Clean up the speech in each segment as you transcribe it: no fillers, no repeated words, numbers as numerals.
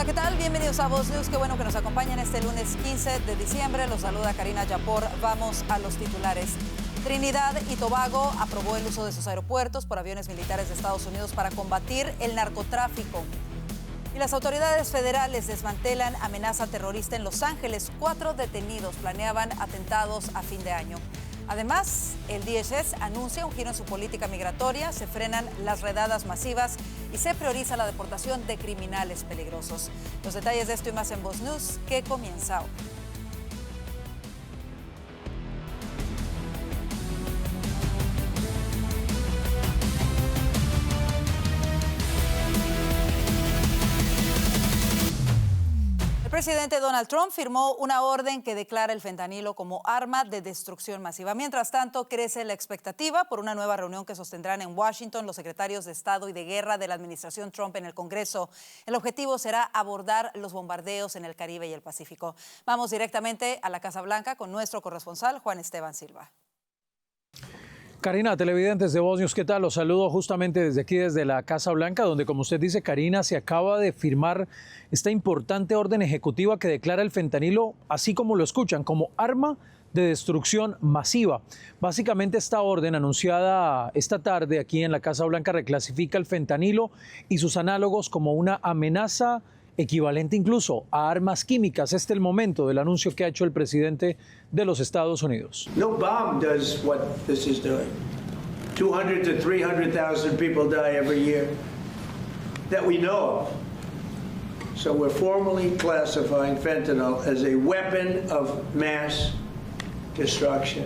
Hola, ¿qué tal? Bienvenidos a Voz News. Qué bueno que nos acompañan este lunes 15 de diciembre. Los saluda Karina Yapor. Vamos a los titulares. Trinidad y Tobago aprobó el uso de sus aeropuertos por aviones militares de Estados Unidos para combatir el narcotráfico. Y las autoridades federales desmantelan amenaza terrorista en Los Ángeles. 4 detenidos planeaban atentados a fin de año. Además, el DHS anuncia un giro en su política migratoria, se frenan las redadas masivas y se prioriza la deportación de criminales peligrosos. Los detalles de esto y más en Voz News, que comienza ahora. El presidente Donald Trump firmó una orden que declara el fentanilo como arma de destrucción masiva. Mientras tanto, crece la expectativa por una nueva reunión que sostendrán en Washington los secretarios de Estado y de Guerra de la administración Trump en el Congreso. El objetivo será abordar los bombardeos en el Caribe y el Pacífico. Vamos directamente a la Casa Blanca con nuestro corresponsal, Juan Esteban Silva. Karina, televidentes de Voz News, ¿qué tal? Los saludo justamente desde aquí, desde la Casa Blanca, donde, como usted dice, Karina, se acaba de firmar esta importante orden ejecutiva que declara el fentanilo, así como lo escuchan, como arma de destrucción masiva. Básicamente, esta orden anunciada esta tarde aquí en la Casa Blanca reclasifica el fentanilo y sus análogos como una amenaza equivalente incluso a armas químicas. Este es el momento del anuncio que ha hecho el presidente de los Estados Unidos. No bomb does what this is doing. 200 to 300,000 people die every year that we know of. So we're formally classifying fentanyl as a weapon of mass destruction.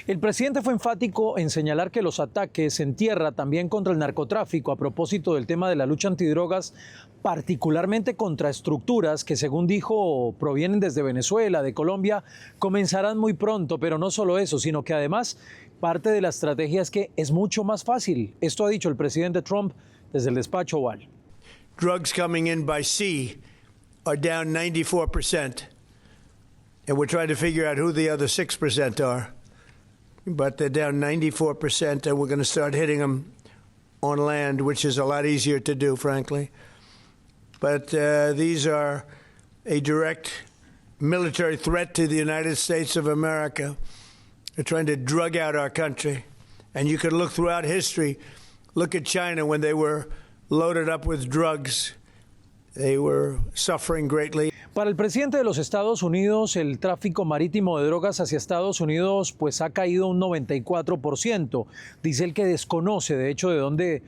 El presidente fue enfático en señalar que los ataques en tierra, también contra el narcotráfico, a propósito del tema de la lucha antidrogas, particularmente contra estructuras que, según dijo, provienen desde Venezuela, de Colombia, comenzarán muy pronto. Pero no solo eso, sino que además parte de la estrategia es que es mucho más fácil. Esto ha dicho el presidente Trump desde el despacho Oval. Drugs coming in by sea are down 94%. And we're trying to figure out who the other 6% are. But they're down 94%, and we're going to start hitting them on land, which is a lot easier to do, frankly. But these are a direct military threat to the United States of America. They're trying to drug out our country. And you could look throughout history. Look at China when they were loaded up with drugs. They were suffering greatly. Para el presidente de los Estados Unidos, el tráfico marítimo de drogas hacia Estados Unidos pues ha caído un 94%. Dice él que desconoce, de hecho, de dónde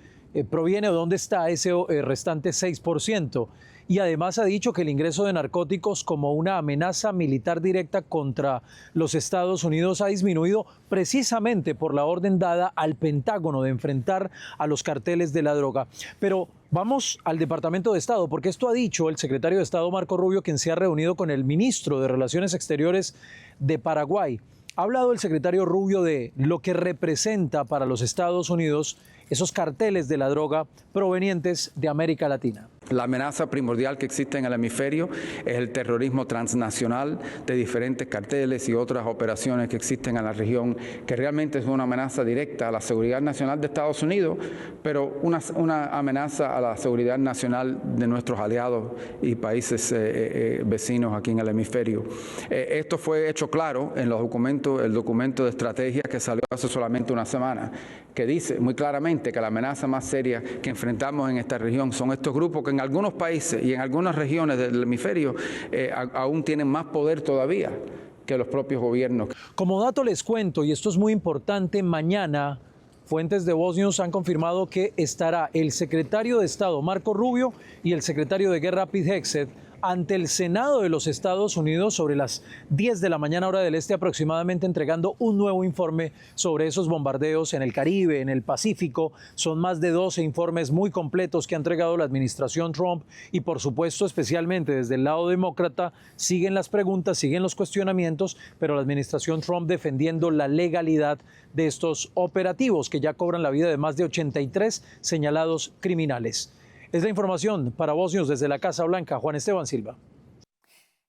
proviene o dónde está ese restante 6%. Y además ha dicho que el ingreso de narcóticos como una amenaza militar directa contra los Estados Unidos ha disminuido precisamente por la orden dada al Pentágono de enfrentar a los carteles de la droga. Pero vamos al Departamento de Estado, porque esto ha dicho el secretario de Estado Marco Rubio, quien se ha reunido con el ministro de Relaciones Exteriores de Paraguay. Ha hablado el secretario Rubio de lo que representa para los Estados Unidos esos carteles de la droga provenientes de América Latina. La amenaza primordial que existe en el hemisferio es el terrorismo transnacional de diferentes carteles y otras operaciones que existen en la región, que realmente es una amenaza directa a la seguridad nacional de Estados Unidos, pero una amenaza a la seguridad nacional de nuestros aliados y países vecinos aquí en el hemisferio. Esto fue hecho claro en los el documento de estrategia que salió hace solamente una semana, que dice muy claramente que la amenaza más seria que enfrentamos en esta región son estos grupos que en algunos países y en algunas regiones del hemisferio aún tienen más poder todavía que los propios gobiernos. Como dato les cuento, y esto es muy importante, mañana fuentes de Voz News han confirmado que estará el secretario de Estado Marco Rubio y el secretario de Guerra Pete Hegseth ante el Senado de los Estados Unidos sobre las 10 de la mañana hora del este aproximadamente, entregando un nuevo informe sobre esos bombardeos en el Caribe, en el Pacífico. Son más de 12 informes muy completos que ha entregado la administración Trump y, por supuesto, especialmente desde el lado demócrata, siguen las preguntas, siguen los cuestionamientos, pero la administración Trump defendiendo la legalidad de estos operativos que ya cobran la vida de más de 83 señalados criminales. Es la información para Voz News desde la Casa Blanca. Juan Esteban Silva.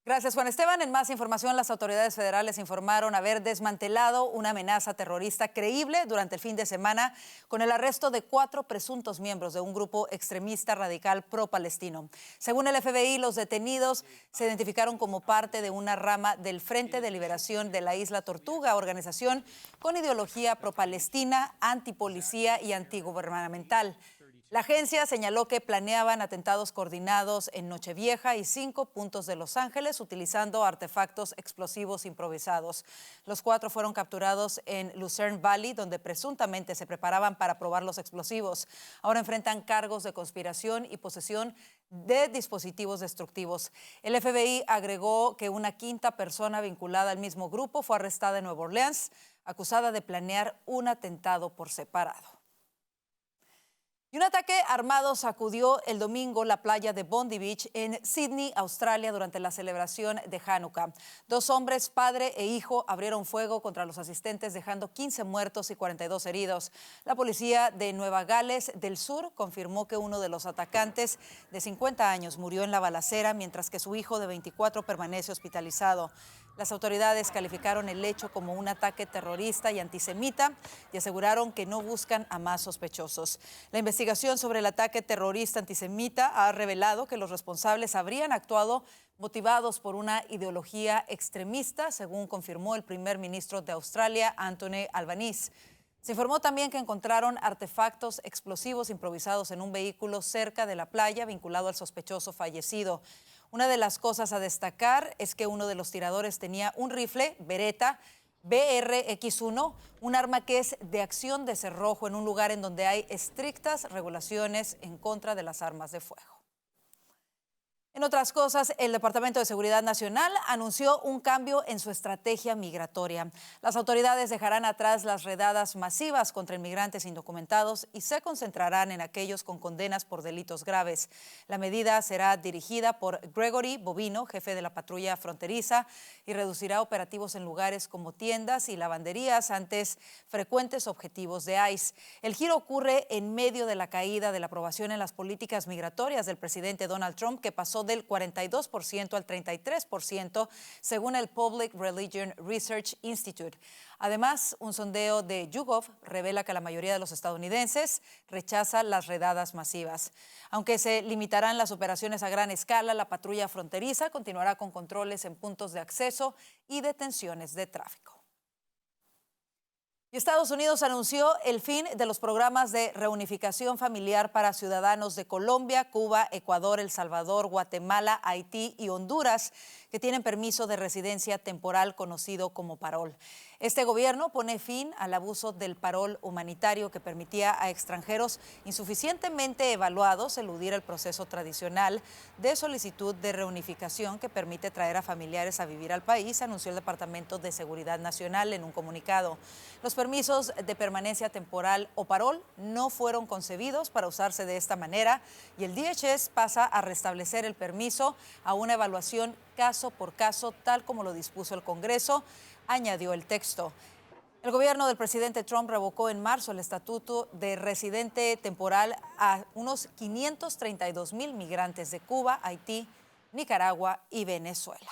Gracias, Juan Esteban. En más información, las autoridades federales informaron haber desmantelado una amenaza terrorista creíble durante el fin de semana con el arresto de 4 presuntos miembros de un grupo extremista radical pro-palestino. Según el FBI, los detenidos se identificaron como parte de una rama del Frente de Liberación de la Isla Tortuga, organización con ideología pro-palestina, antipolicía y antigubernamental. La agencia señaló que planeaban atentados coordinados en Nochevieja y 5 puntos de Los Ángeles utilizando artefactos explosivos improvisados. Los 4 fueron capturados en Lucerne Valley, donde presuntamente se preparaban para probar los explosivos. Ahora enfrentan cargos de conspiración y posesión de dispositivos destructivos. El FBI agregó que una 5ª persona vinculada al mismo grupo fue arrestada en Nueva Orleans, acusada de planear un atentado por separado. Y un ataque armado sacudió el domingo la playa de Bondi Beach en Sydney, Australia, durante la celebración de Hanukkah. 2 hombres, padre e hijo, abrieron fuego contra los asistentes, dejando 15 muertos y 42 heridos. La policía de Nueva Gales del Sur confirmó que uno de los atacantes, de 50 años, murió en la balacera, mientras que su hijo, de 24, permanece hospitalizado. Las autoridades calificaron el hecho como un ataque terrorista y antisemita y aseguraron que no buscan a más sospechosos. La investigación sobre el ataque terrorista antisemita ha revelado que los responsables habrían actuado motivados por una ideología extremista, según confirmó el primer ministro de Australia, Anthony Albanese. Se informó también que encontraron artefactos explosivos improvisados en un vehículo cerca de la playa vinculado al sospechoso fallecido. Una de las cosas a destacar es que uno de los tiradores tenía un rifle Beretta BRX-1, un arma que es de acción de cerrojo en un lugar en donde hay estrictas regulaciones en contra de las armas de fuego. En otras cosas, el Departamento de Seguridad Nacional anunció un cambio en su estrategia migratoria. Las autoridades dejarán atrás las redadas masivas contra inmigrantes indocumentados y se concentrarán en aquellos con condenas por delitos graves. La medida será dirigida por Gregory Bovino, jefe de la patrulla fronteriza, y reducirá operativos en lugares como tiendas y lavanderías, antes frecuentes objetivos de ICE. El giro ocurre en medio de la caída de la aprobación en las políticas migratorias del presidente Donald Trump, que pasó del 42% al 33%, según el Public Religion Research Institute. Además, un sondeo de YouGov revela que la mayoría de los estadounidenses rechaza las redadas masivas. Aunque se limitarán las operaciones a gran escala, la patrulla fronteriza continuará con controles en puntos de acceso y detenciones de tráfico. Y Estados Unidos anunció el fin de los programas de reunificación familiar para ciudadanos de Colombia, Cuba, Ecuador, El Salvador, Guatemala, Haití y Honduras que tienen permiso de residencia temporal conocido como parol. Este gobierno pone fin al abuso del parol humanitario que permitía a extranjeros insuficientemente evaluados eludir el proceso tradicional de solicitud de reunificación que permite traer a familiares a vivir al país, anunció el Departamento de Seguridad Nacional en un comunicado. Los permisos de permanencia temporal o parol no fueron concebidos para usarse de esta manera y el DHS pasa a restablecer el permiso a una evaluación caso por caso, tal como lo dispuso el Congreso, añadió el texto. El gobierno del presidente Trump revocó en marzo el estatuto de residente temporal a unos 532,000 migrantes de Cuba, Haití, Nicaragua y Venezuela.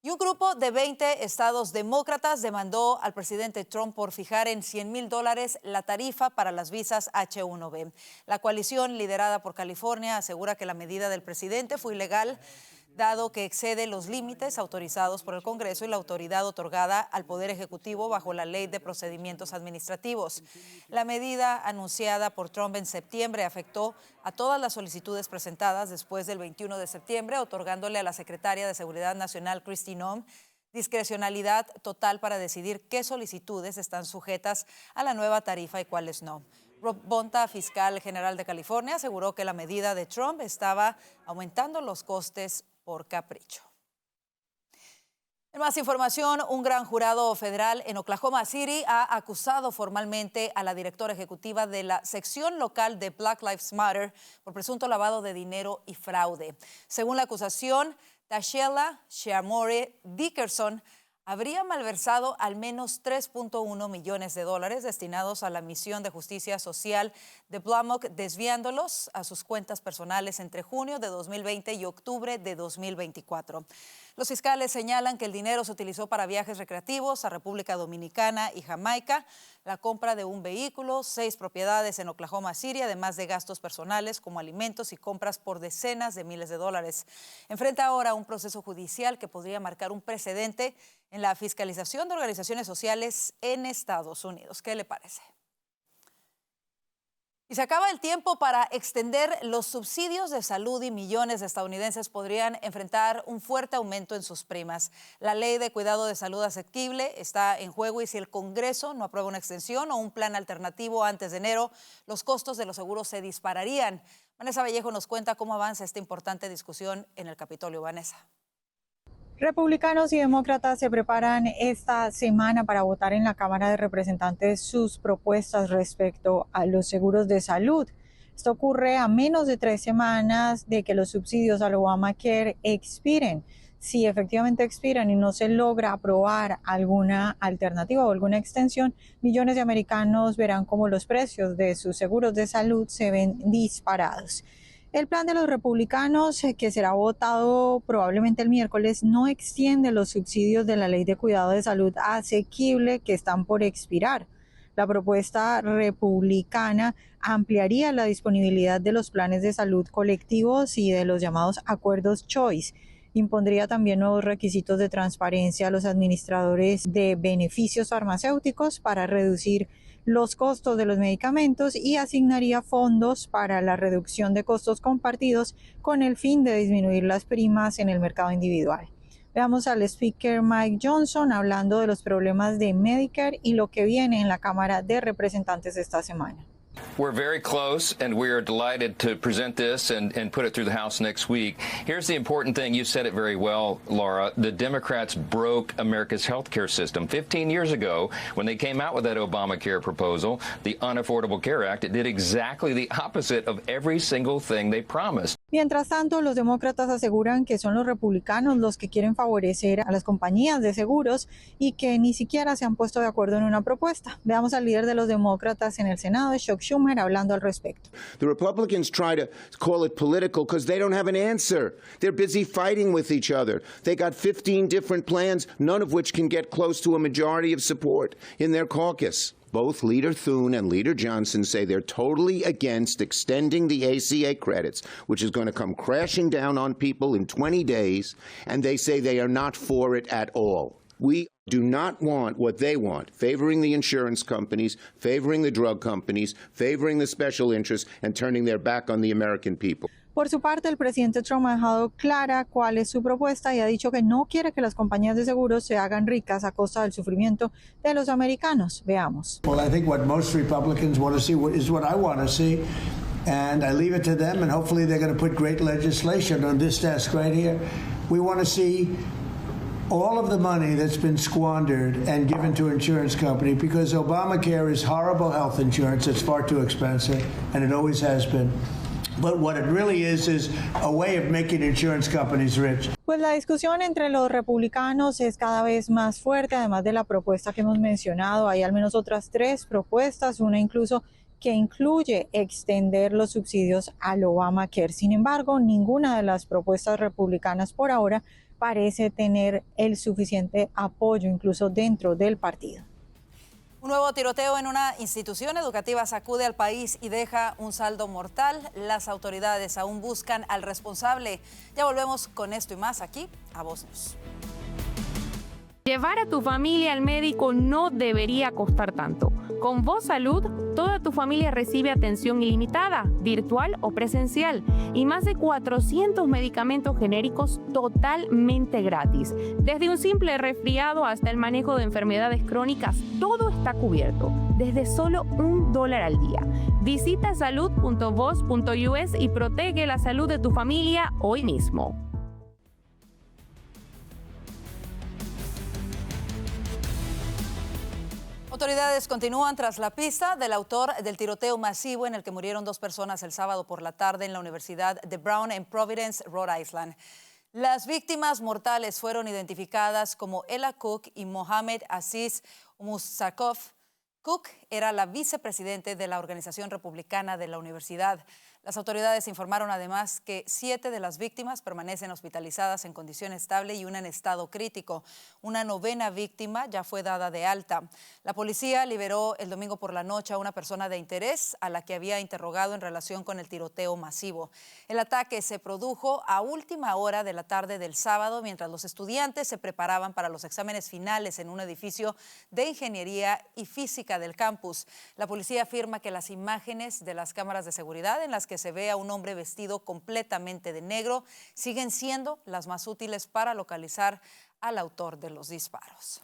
Y un grupo de 20 estados demócratas demandó al presidente Trump por fijar en $100,000 la tarifa para las visas H-1B. La coalición liderada por California asegura que la medida del presidente fue ilegal, dado que excede los límites autorizados por el Congreso y la autoridad otorgada al Poder Ejecutivo bajo la Ley de Procedimientos Administrativos. La medida anunciada por Trump en septiembre afectó a todas las solicitudes presentadas después del 21 de septiembre, otorgándole a la secretaria de Seguridad Nacional, Kristi Noem, discrecionalidad total para decidir qué solicitudes están sujetas a la nueva tarifa y cuáles no. Rob Bonta, fiscal general de California, aseguró que la medida de Trump estaba aumentando los costes por capricho. En más información, un gran jurado federal en Oklahoma City ha acusado formalmente a la directora ejecutiva de la sección local de Black Lives Matter por presunto lavado de dinero y fraude. Según la acusación, Tashela Shamore Dickerson habría malversado al menos $3.1 millones destinados a la misión de justicia social de Blomhoek, desviándolos a sus cuentas personales entre junio de 2020 y octubre de 2024. Los fiscales señalan que el dinero se utilizó para viajes recreativos a República Dominicana y Jamaica, la compra de un vehículo, 6 propiedades en Oklahoma City, además de gastos personales como alimentos y compras por decenas de miles de dólares. Enfrenta ahora un proceso judicial que podría marcar un precedente en la fiscalización de organizaciones sociales en Estados Unidos. ¿Qué le parece? Y se acaba el tiempo para extender los subsidios de salud y millones de estadounidenses podrían enfrentar un fuerte aumento en sus primas. La ley de cuidado de salud asequible está en juego y si el Congreso no aprueba una extensión o un plan alternativo antes de enero, los costos de los seguros se dispararían. Vanessa Vallejo nos cuenta cómo avanza esta importante discusión en el Capitolio. Vanessa. Republicanos y demócratas se preparan esta semana para votar en la Cámara de Representantes sus propuestas respecto a los seguros de salud. Esto ocurre a menos de 3 semanas de que los subsidios al Obamacare expiren. Si efectivamente expiran y no se logra aprobar alguna alternativa o alguna extensión, millones de americanos verán cómo los precios de sus seguros de salud se ven disparados. El plan de los republicanos, que será votado probablemente el miércoles, no extiende los subsidios de la Ley de Cuidado de Salud Asequible que están por expirar. La propuesta republicana ampliaría la disponibilidad de los planes de salud colectivos y de los llamados acuerdos Choice. Impondría también nuevos requisitos de transparencia a los administradores de beneficios farmacéuticos para reducir los costos de los medicamentos y asignaría fondos para la reducción de costos compartidos con el fin de disminuir las primas en el mercado individual. Veamos al speaker Mike Johnson hablando de los problemas de Medicare y lo que viene en la Cámara de Representantes esta semana. We're very close, and we are delighted to present this and put it through the House next week. Here's the important thing. You said it very well, Laura. The Democrats broke America's health care system. 15 years ago, when they came out with that Obamacare proposal, the Unaffordable Care Act, it did exactly the opposite of every single thing they promised. Mientras tanto, los demócratas aseguran que son los republicanos los que quieren favorecer a las compañías de seguros y que ni siquiera se han puesto de acuerdo en una propuesta. Veamos al líder de los demócratas en el Senado, Chuck Schumer, hablando al respecto. The Republicans try to call it political because they don't have an answer. They're busy fighting with each other. They got 15 different plans, none of which can get close to a majority of support in their caucus. Both Leader Thune and Leader Johnson say they're totally against extending the ACA credits, which is going to come crashing down on people in 20 days, and they say they are not for it at all. We do not want what they want, favoring the insurance companies, favoring the drug companies, favoring the special interests, and turning their back on the American people. Por su parte, el presidente Trump ha dejado clara cuál es su propuesta y ha dicho que no quiere que las compañías de seguros se hagan ricas a costa del sufrimiento de los americanos. Veamos. Well, I think what most Republicans want to see is what I want to see. And I leave it to them, and hopefully they're going to put great legislation on this desk right here. We want to see all of the money that's been squandered and given to insurance companies because Obamacare is horrible health insurance. It's far too expensive, and it always has been. But what it really is a way of making insurance companies rich. Pues la discusión entre los republicanos es cada vez más fuerte, además de la propuesta que hemos mencionado. Hay al menos otras 3 propuestas, una incluso que incluye extender los subsidios al Obamacare. Sin embargo, ninguna de las propuestas republicanas por ahora parece tener el suficiente apoyo, incluso dentro del partido. Un nuevo tiroteo en una institución educativa sacude al país y deja un saldo mortal. Las autoridades aún buscan al responsable. Ya volvemos con esto y más aquí a Voz News. Llevar a tu familia al médico no debería costar tanto. Con Voz Salud, toda tu familia recibe atención ilimitada, virtual o presencial, y más de 400 medicamentos genéricos totalmente gratis. Desde un simple resfriado hasta el manejo de enfermedades crónicas, todo está cubierto, desde solo $1 al día. Visita salud.voz.us y protege la salud de tu familia hoy mismo. Autoridades continúan tras la pista del autor del tiroteo masivo en el que murieron 2 personas el sábado por la tarde en la Universidad de Brown en Providence, Rhode Island. Las víctimas mortales fueron identificadas como Ella Cook y Mohamed Aziz Musakov. Cook era la vicepresidente de la Organización Republicana de la Universidad. Las autoridades informaron además que 7 de las víctimas permanecen hospitalizadas en condición estable y una en estado crítico. Una 9ª víctima ya fue dada de alta. La policía liberó el domingo por la noche a una persona de interés a la que había interrogado en relación con el tiroteo masivo. El ataque se produjo a última hora de la tarde del sábado mientras los estudiantes se preparaban para los exámenes finales en un edificio de ingeniería y física del campus. La policía afirma que las imágenes de las cámaras de seguridad en las que se ve a un hombre vestido completamente de negro siguen siendo las más útiles para localizar al autor de los disparos.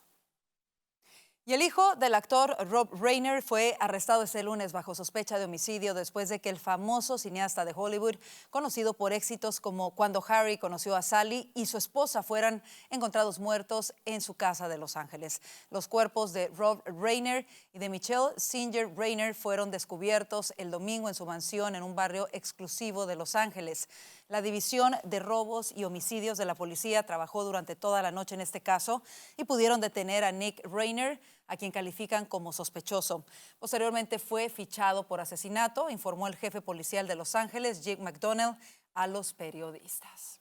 Y el hijo del actor Rob Reiner fue arrestado este lunes bajo sospecha de homicidio después de que el famoso cineasta de Hollywood, conocido por éxitos como Cuando Harry conoció a Sally, y su esposa fueran encontrados muertos en su casa de Los Ángeles. Los cuerpos de Rob Reiner y de Michelle Singer Reiner fueron descubiertos el domingo en su mansión en un barrio exclusivo de Los Ángeles. La División de Robos y Homicidios de la policía trabajó durante toda la noche en este caso y pudieron detener a Nick Reiner, a quien califican como sospechoso. Posteriormente fue fichado por asesinato, informó el jefe policial de Los Ángeles, Jake McDonnell, a los periodistas.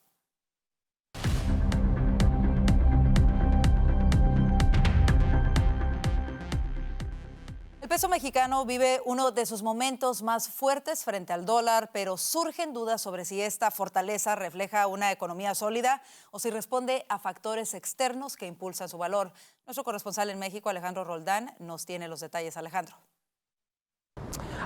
El peso mexicano vive uno de sus momentos más fuertes frente al dólar, pero surgen dudas sobre si esta fortaleza refleja una economía sólida o si responde a factores externos que impulsan su valor. Nuestro corresponsal en México, Alejandro Roldán, nos tiene los detalles. Alejandro.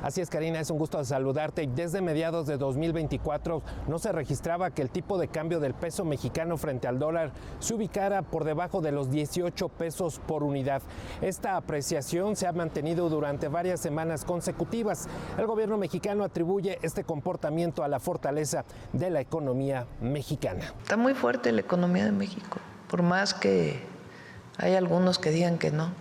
Así es, Karina, es un gusto saludarte. Desde mediados de 2024 no se registraba que el tipo de cambio del peso mexicano frente al dólar se ubicara por debajo de los 18 pesos por unidad. Esta apreciación se ha mantenido durante varias semanas consecutivas. El gobierno mexicano atribuye este comportamiento a la fortaleza de la economía mexicana. Está muy fuerte la economía de México, por más que hay algunos que digan que no.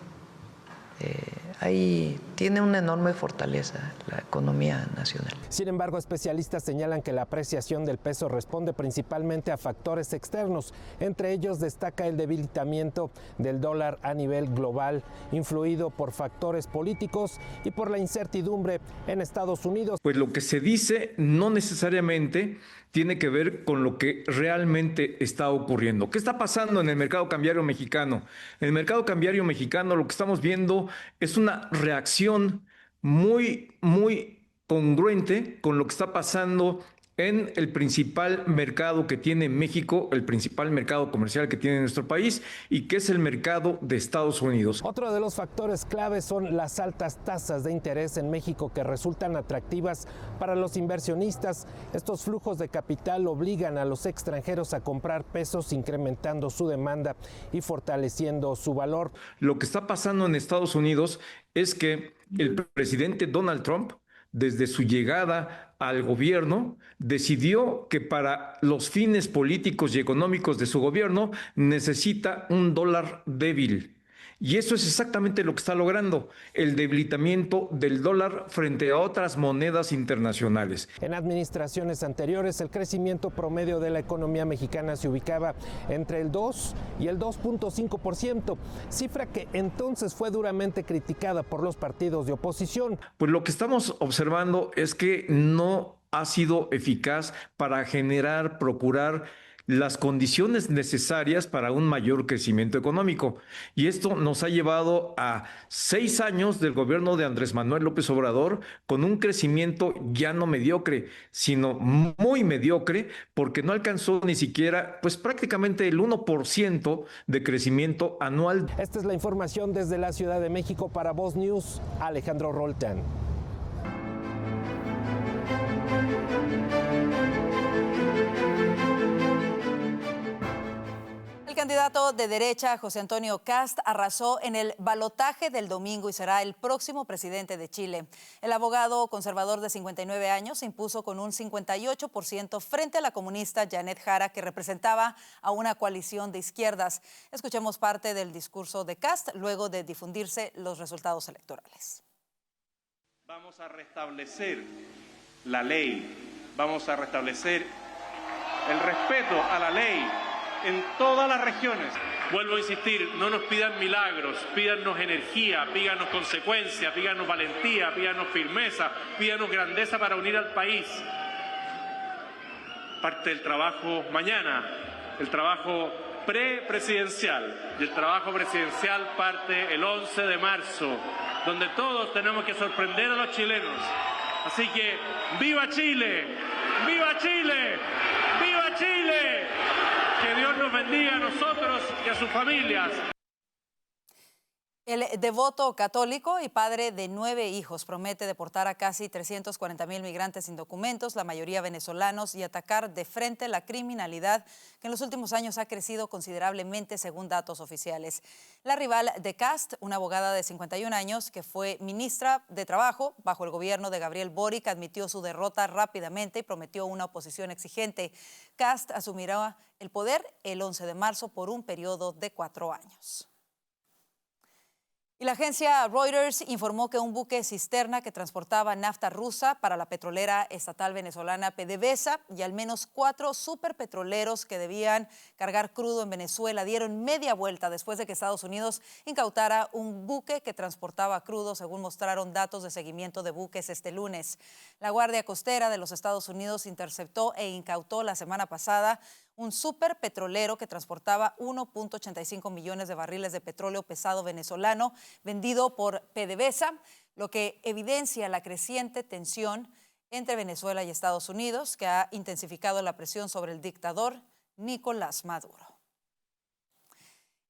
Ahí tiene una enorme fortaleza la economía nacional. Sin embargo, especialistas señalan que la apreciación del peso responde principalmente a factores externos. Entre ellos destaca el debilitamiento del dólar a nivel global, influido por factores políticos y por la incertidumbre en Estados Unidos. Pues lo que se dice no necesariamente tiene que ver con lo que realmente está ocurriendo. ¿Qué está pasando en el mercado cambiario mexicano? En el mercado cambiario mexicano lo que estamos viendo es una reacción muy congruente con lo que está pasando en el principal mercado que tiene México, el principal mercado comercial que tiene nuestro país y que es el mercado de Estados Unidos. Otro de los factores claves son las altas tasas de interés en México que resultan atractivas para los inversionistas. Estos flujos de capital obligan a los extranjeros a comprar pesos, incrementando su demanda y fortaleciendo su valor. Lo que está pasando en Estados Unidos es que el presidente Donald Trump, desde su llegada al gobierno, decidió que para los fines políticos y económicos de su gobierno necesita un dólar débil. Y eso es exactamente lo que está logrando, el debilitamiento del dólar frente a otras monedas internacionales. En administraciones anteriores, el crecimiento promedio de la economía mexicana se ubicaba entre el 2 y el 2.5%, cifra que entonces fue duramente criticada por los partidos de oposición. Pues lo que estamos observando es que no ha sido eficaz para procurar las condiciones necesarias para un mayor crecimiento económico. Y esto nos ha llevado a 6 años del gobierno de Andrés Manuel López Obrador con un crecimiento ya no mediocre, sino muy mediocre, porque no alcanzó ni siquiera, pues prácticamente el 1% de crecimiento anual. Esta es la información desde la Ciudad de México para Voz News, Alejandro Roldán. El candidato de derecha, José Antonio Kast, arrasó en el balotaje del domingo y será el próximo presidente de Chile. El abogado conservador de 59 años se impuso con un 58% frente a la comunista Janet Jara, que representaba a una coalición de izquierdas. Escuchemos parte del discurso de Kast luego de difundirse los resultados electorales. Vamos a restablecer la ley, vamos a restablecer el respeto a la ley en todas las regiones. Vuelvo a insistir, no nos pidan milagros, pídanos energía, pídanos consecuencia, pídanos valentía, pídanos firmeza, pídanos grandeza para unir al país. Parte del trabajo mañana, el trabajo prepresidencial, y el trabajo presidencial parte el 11 de marzo, donde todos tenemos que sorprender a los chilenos. Así que, ¡viva Chile! ¡Viva Chile! ¡Viva Chile! Que Dios nos bendiga a nosotros y a sus familias. El devoto católico y padre de 9 hijos promete deportar a casi 340,000 migrantes sin documentos, la mayoría venezolanos, y atacar de frente la criminalidad que en los últimos años ha crecido considerablemente según datos oficiales. La rival de Kast, una abogada de 51 años que fue ministra de Trabajo bajo el gobierno de Gabriel Boric, admitió su derrota rápidamente y prometió una oposición exigente. Kast asumirá el poder el 11 de marzo por un periodo de 4 años. Y la agencia Reuters informó que un buque cisterna que transportaba nafta rusa para la petrolera estatal venezolana PDVSA y al menos 4 superpetroleros que debían cargar crudo en Venezuela dieron media vuelta después de que Estados Unidos incautara un buque que transportaba crudo, según mostraron datos de seguimiento de buques este lunes. La Guardia Costera de los Estados Unidos interceptó e incautó la semana pasada un superpetrolero que transportaba 1.85 millones de barriles de petróleo pesado venezolano vendido por PDVSA, lo que evidencia la creciente tensión entre Venezuela y Estados Unidos, que ha intensificado la presión sobre el dictador Nicolás Maduro.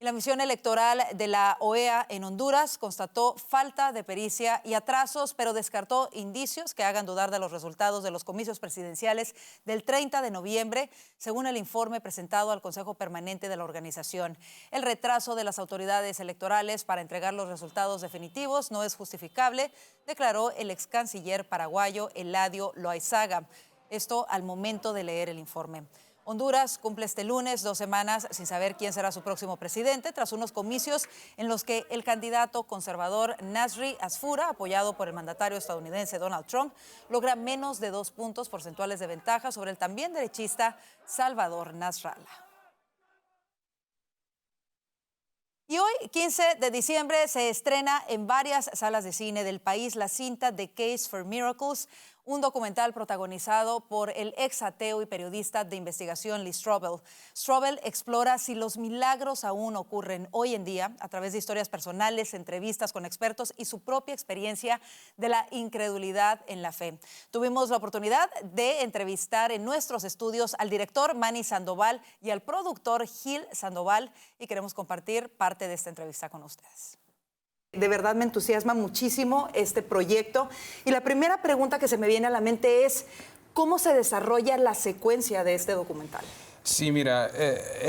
Y la misión electoral de la OEA en Honduras constató falta de pericia y atrasos, pero descartó indicios que hagan dudar de los resultados de los comicios presidenciales del 30 de noviembre, según el informe presentado al Consejo Permanente de la organización. El retraso de las autoridades electorales para entregar los resultados definitivos no es justificable, declaró el ex canciller paraguayo Eladio Loaizaga. Esto al momento de leer el informe. Honduras cumple este lunes 2 semanas sin saber quién será su próximo presidente, tras unos comicios en los que el candidato conservador Nasri Asfura, apoyado por el mandatario estadounidense Donald Trump, logra menos de 2 puntos porcentuales de ventaja sobre el también derechista Salvador Nasrallah. Y hoy, 15 de diciembre, se estrena en varias salas de cine del país la cinta The Case for Miracles, un documental protagonizado por el ex ateo y periodista de investigación Lee Strobel. Strobel explora si los milagros aún ocurren hoy en día a través de historias personales, entrevistas con expertos y su propia experiencia de la incredulidad en la fe. Tuvimos la oportunidad de entrevistar en nuestros estudios al director Manny Sandoval y al productor Gil Sandoval y queremos compartir parte de esta entrevista con ustedes. De verdad me entusiasma muchísimo este proyecto y la primera pregunta que se me viene a la mente es ¿cómo se desarrolla la secuencia de este documental? Sí, mira,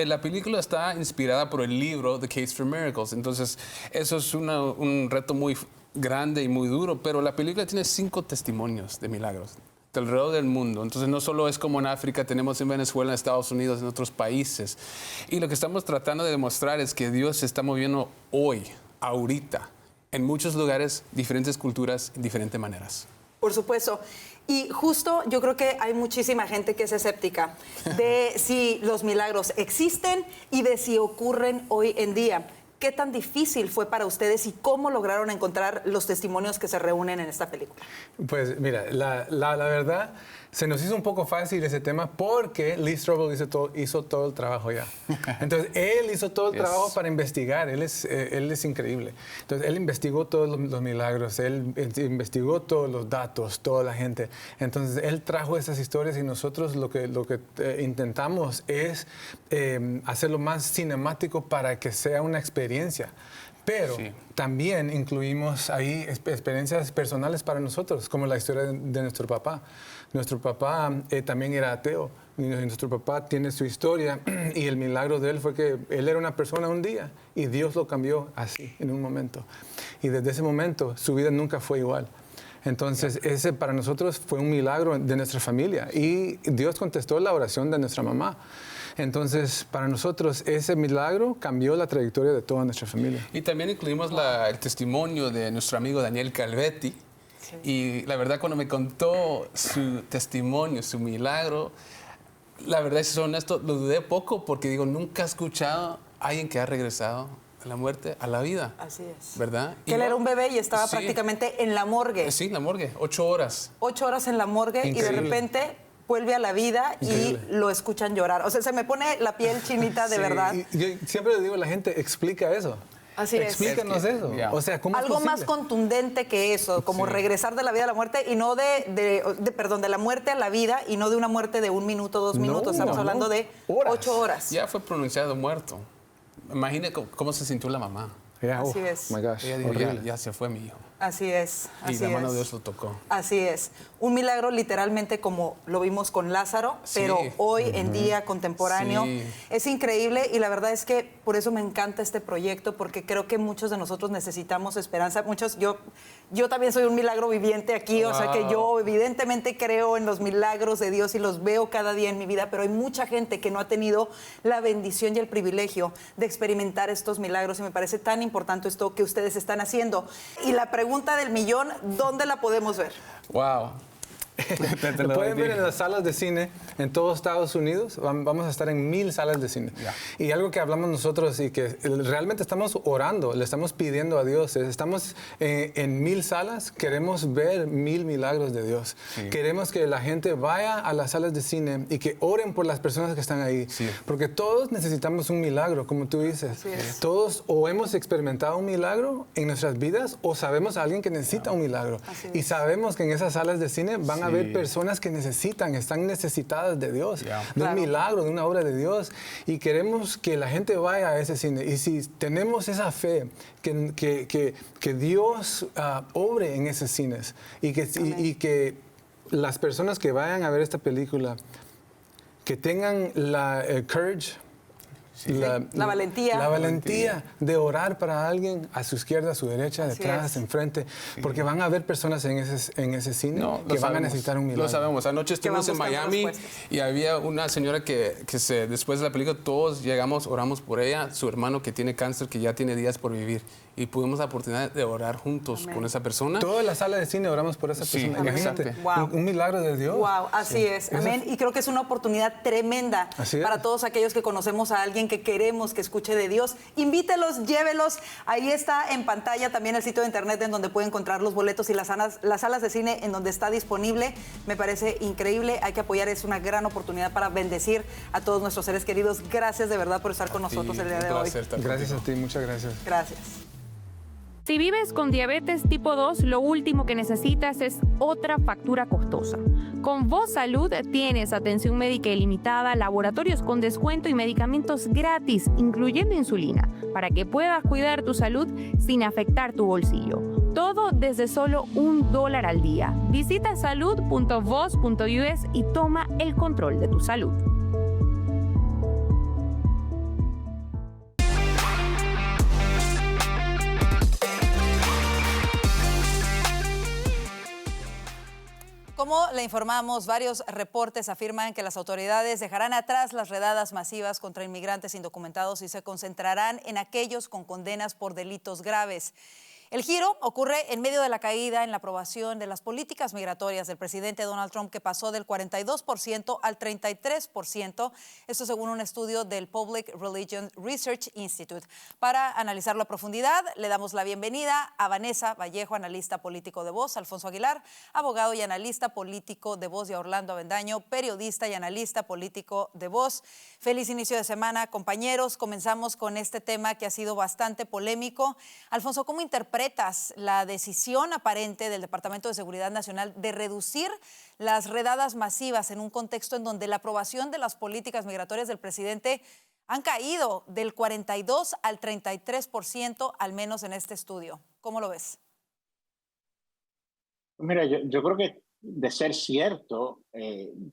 la película está inspirada por el libro The Case for Miracles, entonces eso es un reto muy grande y muy duro, pero la película tiene 5 testimonios de milagros alrededor del mundo. Entonces no solo es como en África, tenemos en Venezuela, en Estados Unidos, en otros países. Y lo que estamos tratando de demostrar es que Dios se está moviendo hoy, ahorita, en muchos lugares, diferentes culturas, de diferentes maneras. Por supuesto. Y justo yo creo que hay muchísima gente que es escéptica de si los milagros existen y de si ocurren hoy en día. ¿Qué tan difícil fue para ustedes y cómo lograron encontrar los testimonios que se reúnen en esta película? Pues mira, la verdad, se nos hizo un poco fácil ese tema porque Lee Strobel hizo todo el trabajo ya. Entonces, él hizo todo el trabajo para investigar. Él es increíble. Entonces, él investigó todos los milagros, él investigó todos los datos, toda la gente. Entonces, él trajo esas historias y nosotros lo que intentamos es hacerlo más cinemático para que sea una experiencia. Pero también incluimos ahí experiencias personales para nosotros, como la historia de nuestro papá. Nuestro papá también era ateo. Nuestro papá tiene su historia y el milagro de él fue que él era una persona un día y Dios lo cambió así, en un momento. Y desde ese momento su vida nunca fue igual. Entonces, ese para nosotros fue un milagro de nuestra familia y Dios contestó la oración de nuestra mamá. Entonces, para nosotros, ese milagro cambió la trayectoria de toda nuestra familia. Y también incluimos el testimonio de nuestro amigo Daniel Calvetti. Sí. Y la verdad, cuando me contó su testimonio, su milagro, La verdad, si soy honesto, lo dudé poco porque digo, nunca he escuchado a alguien que ha regresado de la muerte a la vida. Así es. ¿Verdad? Que él era un bebé y estaba prácticamente en la morgue. Sí, en la morgue, 8 horas. 8 horas en la morgue. Increíble. Y de repente vuelve a la vida. Increíble. Y lo escuchan llorar. O sea, se me pone la piel chinita de verdad. Y yo siempre le digo a la gente, explica eso. Así es. Explícanos eso. O sea, ¿cómo algo es más contundente que eso, como regresar de la vida a la muerte y no de la muerte a la vida y no de una muerte de 1 minuto, 2 minutos. Estamos hablando de 8 horas. Ya fue pronunciado muerto. Imagine cómo se sintió la mamá. Así es. Oh my gosh. Ella dijo, ya se fue mi hijo. Así es. Y la mano de Dios lo tocó. Así es. Un milagro literalmente como lo vimos con Lázaro, pero hoy en día contemporáneo es increíble y la verdad es que por eso me encanta este proyecto porque creo que muchos de nosotros necesitamos esperanza. Yo también soy un milagro viviente aquí, o sea que yo evidentemente creo en los milagros de Dios y los veo cada día en mi vida, pero hay mucha gente que no ha tenido la bendición y el privilegio de experimentar estos milagros y me parece tan importante esto que ustedes están haciendo. Y la pregunta del millón, ¿dónde la podemos ver? Wow. Lo pueden ver en las salas de cine en todos Estados Unidos. Vamos a estar en 1000 salas de cine. Y algo que hablamos nosotros y que realmente estamos orando, le estamos pidiendo a Dios, estamos en 1000 salas, queremos ver 1000 milagros de Dios. Queremos que la gente vaya a las salas de cine y que oren por las personas que están ahí. Porque todos necesitamos un milagro, como tú dices. Todos o hemos experimentado un milagro en nuestras vidas o sabemos a alguien que necesita un milagro. Y sabemos que en esas salas de cine van a haber personas que están necesitadas de Dios, de un milagro, de una obra de Dios. Y queremos que la gente vaya a ese cine. Y si tenemos esa fe, que Dios obre en esos cines y que las personas que vayan a ver esta película, que tengan el courage, la valentía. La valentía de orar para alguien a su izquierda, a su derecha, detrás, enfrente. Porque van a haber personas en ese cine que van a necesitar un milagro. Lo sabemos. Anoche estuvimos en Miami y había una señora que después de la película todos llegamos, oramos por ella, su hermano que tiene cáncer, que ya tiene días por vivir. Y tuvimos la oportunidad de orar juntos con esa persona. Toda la sala de cine oramos por esa persona. Imagínate, un milagro de Dios. Wow, así es. Amén. Y creo que es una oportunidad tremenda para todos aquellos que conocemos a alguien que queremos que escuche de Dios. Invítelos, llévelos. Ahí está en pantalla también el sitio de internet en donde puede encontrar los boletos y las salas de cine en donde está disponible. Me parece increíble. Hay que apoyar. Es una gran oportunidad para bendecir a todos nuestros seres queridos. Gracias de verdad por estar con nosotros el día de hoy. Gracias a ti. Muchas gracias. Gracias. Si vives con diabetes tipo 2, lo último que necesitas es otra factura costosa. Con Voz Salud tienes atención médica ilimitada, laboratorios con descuento y medicamentos gratis, incluyendo insulina, para que puedas cuidar tu salud sin afectar tu bolsillo. Todo desde solo $1 al día. Visita salud.voz.us y toma el control de tu salud. Como le informamos, varios reportes afirman que las autoridades dejarán atrás las redadas masivas contra inmigrantes indocumentados y se concentrarán en aquellos con condenas por delitos graves. El giro ocurre en medio de la caída en la aprobación de las políticas migratorias del presidente Donald Trump, que pasó del 42% al 33%, esto según un estudio del Public Religion Research Institute. Para analizarlo a profundidad, le damos la bienvenida a Vanessa Vallejo, analista político de Voz, Alfonso Aguilar, abogado y analista político de Voz, y a Orlando Avendaño, periodista y analista político de Voz. Feliz inicio de semana, compañeros. Comenzamos con este tema que ha sido bastante polémico. Alfonso, ¿cómo interpretas la decisión aparente del Departamento de Seguridad Nacional de reducir las redadas masivas en un contexto en donde la aprobación de las políticas migratorias del presidente han caído del 42 al 33%, al menos en este estudio? ¿Cómo lo ves? Mira, yo creo que de ser cierto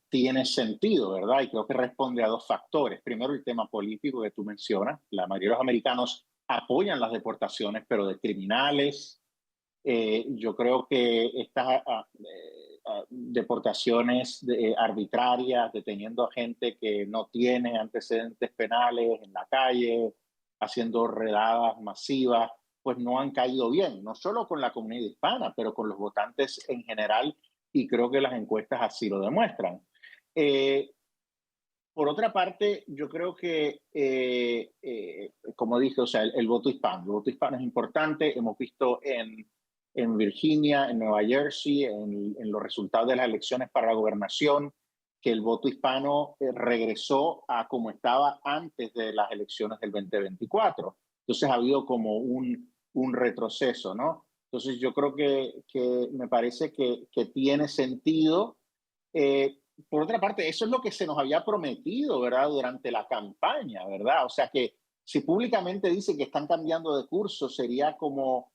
tiene sentido, ¿verdad? Y creo que responde a dos factores. Primero, el tema político que tú mencionas. La mayoría de los americanos apoyan las deportaciones, pero de criminales. Yo creo que estas deportaciones arbitrarias, deteniendo a gente que no tiene antecedentes penales en la calle, haciendo redadas masivas, pues no han caído bien, no solo con la comunidad hispana, pero con los votantes en general, y creo que las encuestas así lo demuestran. Por otra parte, yo creo que, como dije, o sea, el voto hispano es importante. Hemos visto en Virginia, en Nueva Jersey, en los resultados de las elecciones para la gobernación, que el voto hispano regresó a como estaba antes de las elecciones del 2024. Entonces ha habido como un retroceso, ¿no? Entonces yo creo que me parece que tiene sentido. Por otra parte, eso es lo que se nos había prometido, ¿verdad? Durante la campaña, ¿verdad? O sea que si públicamente dice que están cambiando de curso, sería como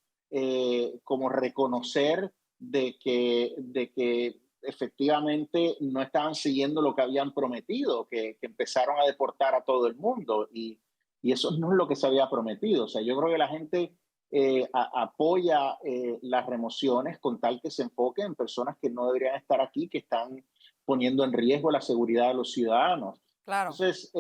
reconocer de que efectivamente no estaban siguiendo lo que habían prometido, que empezaron a deportar a todo el mundo y eso no es lo que se había prometido. O sea, yo creo que la gente apoya las remociones con tal que se enfoque en personas que no deberían estar aquí, que están poniendo en riesgo la seguridad de los ciudadanos. Claro. Entonces,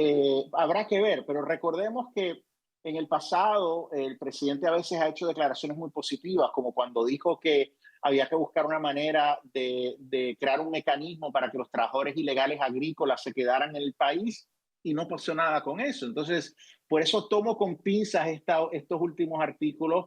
habrá que ver, pero recordemos que en el pasado el presidente a veces ha hecho declaraciones muy positivas, como cuando dijo que había que buscar una manera de crear un mecanismo para que los trabajadores ilegales agrícolas se quedaran en el país y no pasó nada con eso. Entonces, por eso tomo con pinzas estos últimos artículos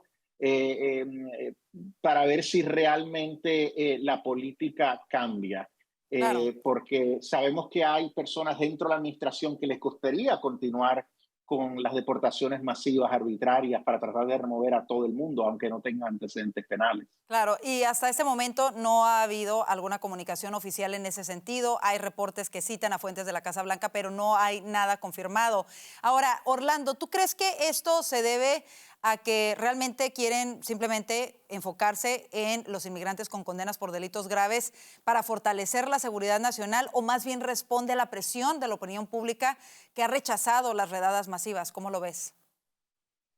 para ver si realmente la política cambia. Claro. Porque sabemos que hay personas dentro de la administración que les gustaría continuar con las deportaciones masivas arbitrarias para tratar de remover a todo el mundo, aunque no tengan antecedentes penales. Claro, y hasta este momento no ha habido alguna comunicación oficial en ese sentido. Hay reportes que citan a fuentes de la Casa Blanca, pero no hay nada confirmado. Ahora, Orlando, ¿tú crees que esto se debe a que realmente quieren simplemente enfocarse en los inmigrantes con condenas por delitos graves para fortalecer la seguridad nacional, o más bien responde a la presión de la opinión pública que ha rechazado las redadas masivas? ¿Cómo lo ves?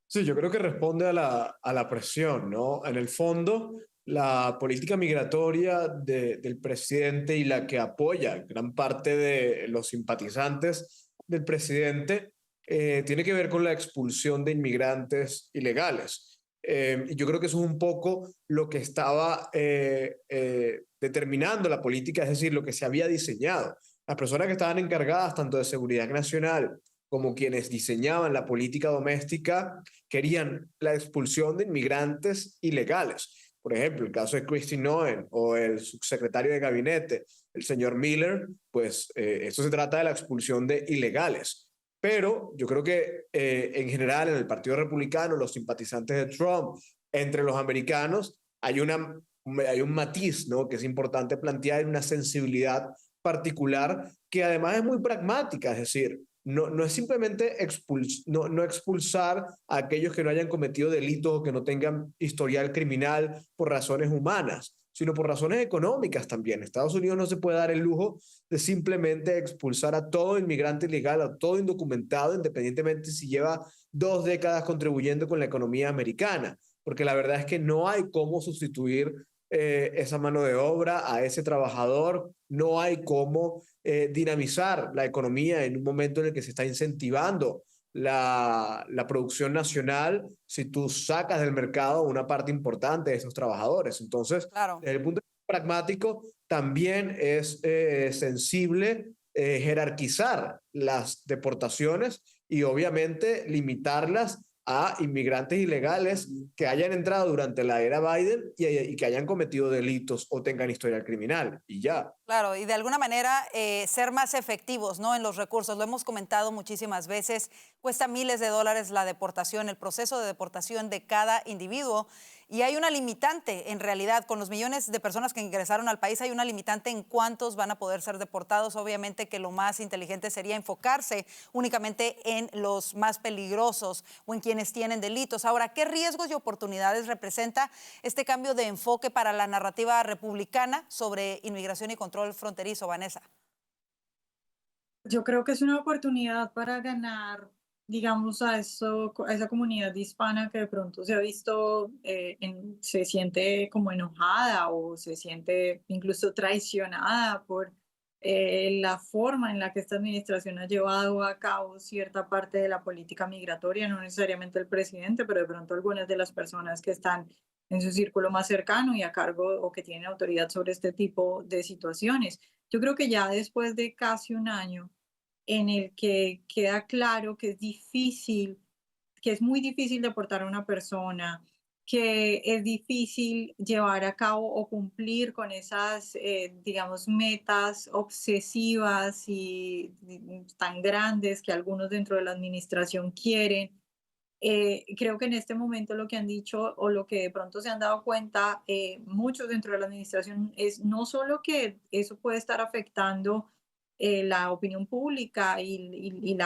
Sí, yo creo que responde a la presión, ¿no? En el fondo, la política migratoria del presidente y la que apoya gran parte de los simpatizantes del presidente tiene que ver con la expulsión de inmigrantes ilegales. Y yo creo que eso es un poco lo que estaba determinando la política, es decir, lo que se había diseñado. Las personas que estaban encargadas tanto de seguridad nacional como quienes diseñaban la política doméstica querían la expulsión de inmigrantes ilegales. Por ejemplo, el caso de Kristi Noem o el subsecretario de gabinete, el señor Miller, pues esto se trata de la expulsión de ilegales. Pero yo creo que en general en el Partido Republicano, los simpatizantes de Trump, entre los americanos, hay un matiz, ¿no?, que es importante plantear, una sensibilidad particular que además es muy pragmática, es decir, no es simplemente no expulsar a aquellos que no hayan cometido delitos o que no tengan historial criminal por razones humanas, sino por razones económicas también. Estados Unidos no se puede dar el lujo de simplemente expulsar a todo inmigrante ilegal, a todo indocumentado, independientemente si lleva 2 décadas contribuyendo con la economía americana, porque la verdad es que no hay cómo sustituir esa mano de obra a ese trabajador, no hay cómo dinamizar la economía en un momento en el que se está incentivando la producción nacional si tú sacas del mercado una parte importante de esos trabajadores. Entonces, claro, desde el punto de vista pragmático, también es sensible jerarquizar las deportaciones y obviamente limitarlas a inmigrantes ilegales que hayan entrado durante la era Biden y que hayan cometido delitos o tengan historial criminal, y ya. Claro, y de alguna manera ser más efectivos, ¿no?, en los recursos. Lo hemos comentado muchísimas veces, cuesta miles de dólares la deportación, el proceso de deportación de cada individuo. Y hay una limitante, en realidad, con los millones de personas que ingresaron al país, hay una limitante en cuántos van a poder ser deportados. Obviamente que lo más inteligente sería enfocarse únicamente en los más peligrosos o en quienes tienen delitos. Ahora, ¿qué riesgos y oportunidades representa este cambio de enfoque para la narrativa republicana sobre inmigración y control fronterizo, Vanessa? Yo creo que es una oportunidad para ganar, digamos, a esa comunidad hispana que de pronto se ha visto, se siente como enojada o se siente incluso traicionada por la forma en la que esta administración ha llevado a cabo cierta parte de la política migratoria, no necesariamente el presidente, pero de pronto algunas de las personas que están en su círculo más cercano y a cargo o que tienen autoridad sobre este tipo de situaciones. Yo creo que ya después de casi un año en el que queda claro que es difícil, que es muy difícil deportar a una persona, que es difícil llevar a cabo o cumplir con esas, digamos, metas obsesivas y tan grandes que algunos dentro de la administración quieren. Creo que en este momento lo que han dicho o lo que de pronto se han dado cuenta muchos dentro de la administración es no solo que eso puede estar afectando la opinión pública y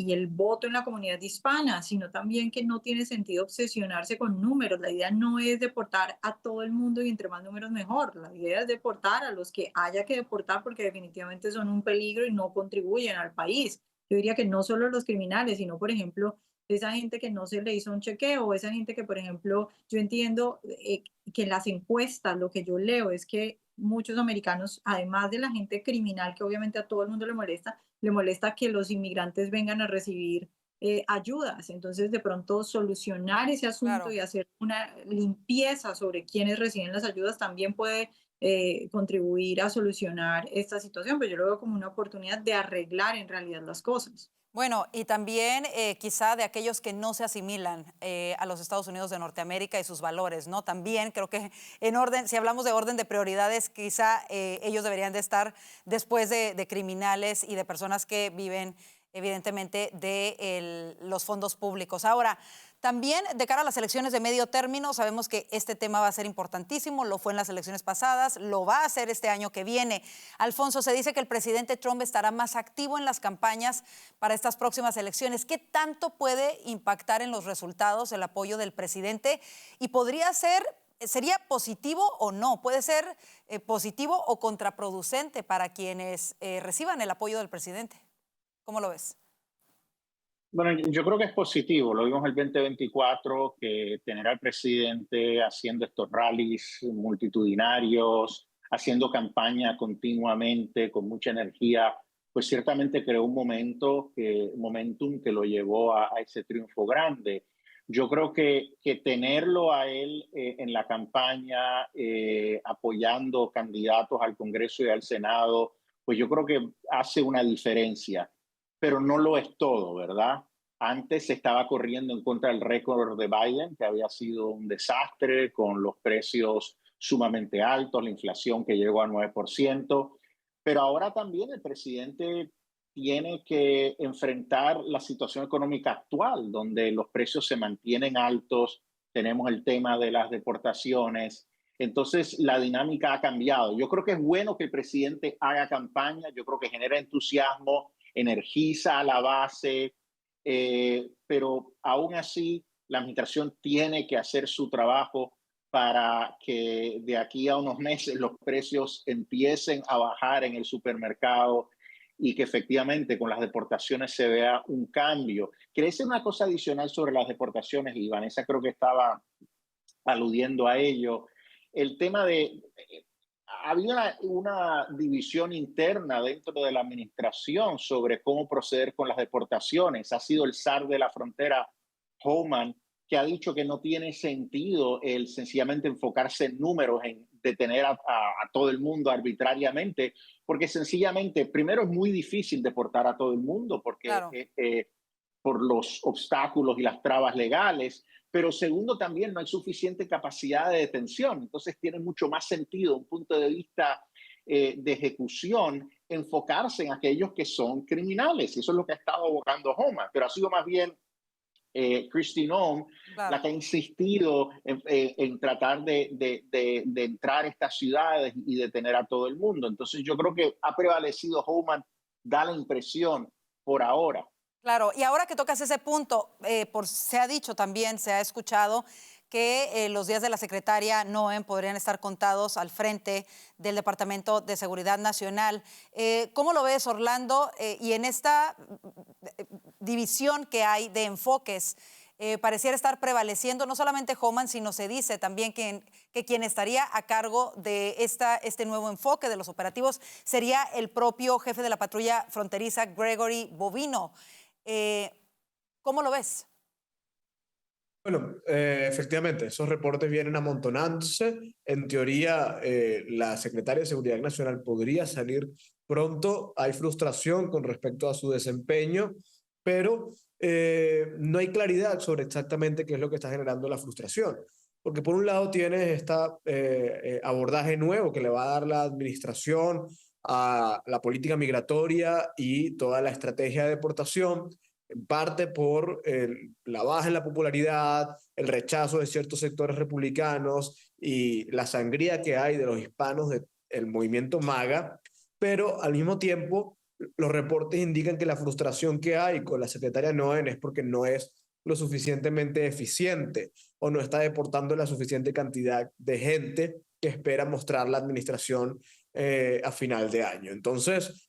el voto en la comunidad hispana, sino también que no tiene sentido obsesionarse con números. La idea no es deportar a todo el mundo y entre más números mejor. La idea es deportar a los que haya que deportar porque definitivamente son un peligro y no contribuyen al país. Yo diría que no solo los criminales, sino, por ejemplo, esa gente que no se le hizo un chequeo, esa gente que, por ejemplo, yo entiendo que en las encuestas lo que yo leo es que muchos americanos, además de la gente criminal, que obviamente a todo el mundo le molesta que los inmigrantes vengan a recibir ayudas. Entonces, de pronto, solucionar ese asunto y hacer una limpieza sobre quienes reciben las ayudas también puede contribuir a solucionar esta situación, pero yo lo veo como una oportunidad de arreglar en realidad las cosas. Bueno, y también quizá de aquellos que no se asimilan a los Estados Unidos de Norteamérica y sus valores, ¿no? También creo que en orden, si hablamos de orden de prioridades, quizá ellos deberían de estar después de criminales y de personas que viven evidentemente de los fondos públicos. Ahora, también de cara a las elecciones de medio término, sabemos que este tema va a ser importantísimo, lo fue en las elecciones pasadas, lo va a hacer este año que viene. Alfonso, se dice que el presidente Trump estará más activo en las campañas para estas próximas elecciones. ¿Qué tanto puede impactar en los resultados el apoyo del presidente? Y ¿sería positivo o no? ¿Puede ser positivo o contraproducente para quienes reciban el apoyo del presidente? ¿Cómo lo ves? Bueno, yo creo que es positivo. Lo vimos el 2024, que tener al presidente haciendo estos rallies multitudinarios, haciendo campaña continuamente, con mucha energía, pues ciertamente creó un momentum que lo llevó a ese triunfo grande. Yo creo que tenerlo a él en la campaña, apoyando candidatos al Congreso y al Senado, pues yo creo que hace una diferencia. Pero no lo es todo, ¿verdad? Antes se estaba corriendo en contra del récord de Biden, que había sido un desastre con los precios sumamente altos, la inflación que llegó a 9%, pero ahora también el presidente tiene que enfrentar la situación económica actual, donde los precios se mantienen altos, tenemos el tema de las deportaciones, entonces la dinámica ha cambiado. Yo creo que es bueno que el presidente haga campaña, yo creo que genera entusiasmo, energiza a la base, pero aún así la administración tiene que hacer su trabajo para que de aquí a unos meses los precios empiecen a bajar en el supermercado y que efectivamente con las deportaciones se vea un cambio. Quería decir una cosa adicional sobre las deportaciones, y Vanessa creo que estaba aludiendo a ello. El tema de... Había una división interna dentro de la administración sobre cómo proceder con las deportaciones. Ha sido el zar de la frontera, Homan, que ha dicho que no tiene sentido el sencillamente enfocarse en números, en detener a todo el mundo arbitrariamente, porque sencillamente, primero, es muy difícil deportar a todo el mundo porque claro. Por los obstáculos y las trabas legales, pero segundo, también no hay suficiente capacidad de detención. Entonces tiene mucho más sentido, un punto de vista de ejecución, enfocarse en aquellos que son criminales. Y eso es lo que ha estado abogando Homan, pero ha sido más bien Kristi Noem la que ha insistido en tratar de entrar a estas ciudades y detener a todo el mundo. Entonces yo creo que ha prevalecido Homan, da la impresión por ahora. Claro, y ahora que tocas ese punto, se ha dicho también, se ha escuchado que los días de la secretaria Noem podrían estar contados al frente del Departamento de Seguridad Nacional. ¿Cómo lo ves, Orlando? Y en esta división que hay de enfoques, pareciera estar prevaleciendo no solamente Homan, sino se dice también que quien estaría a cargo de este nuevo enfoque de los operativos sería el propio jefe de la patrulla fronteriza, Gregory Bovino. ¿Cómo lo ves? Bueno, efectivamente, esos reportes vienen amontonándose. En teoría, la secretaria de Seguridad Nacional podría salir pronto. Hay frustración con respecto a su desempeño, pero no hay claridad sobre exactamente qué es lo que está generando la frustración. Porque por un lado tienes este abordaje nuevo que le va a dar la administración a la política migratoria y toda la estrategia de deportación, en parte por la baja en la popularidad, el rechazo de ciertos sectores republicanos y la sangría que hay de los hispanos del movimiento MAGA, pero al mismo tiempo los reportes indican que la frustración que hay con la secretaria Noem es porque no es lo suficientemente eficiente o no está deportando la suficiente cantidad de gente que espera mostrar la administración a final de año. Entonces,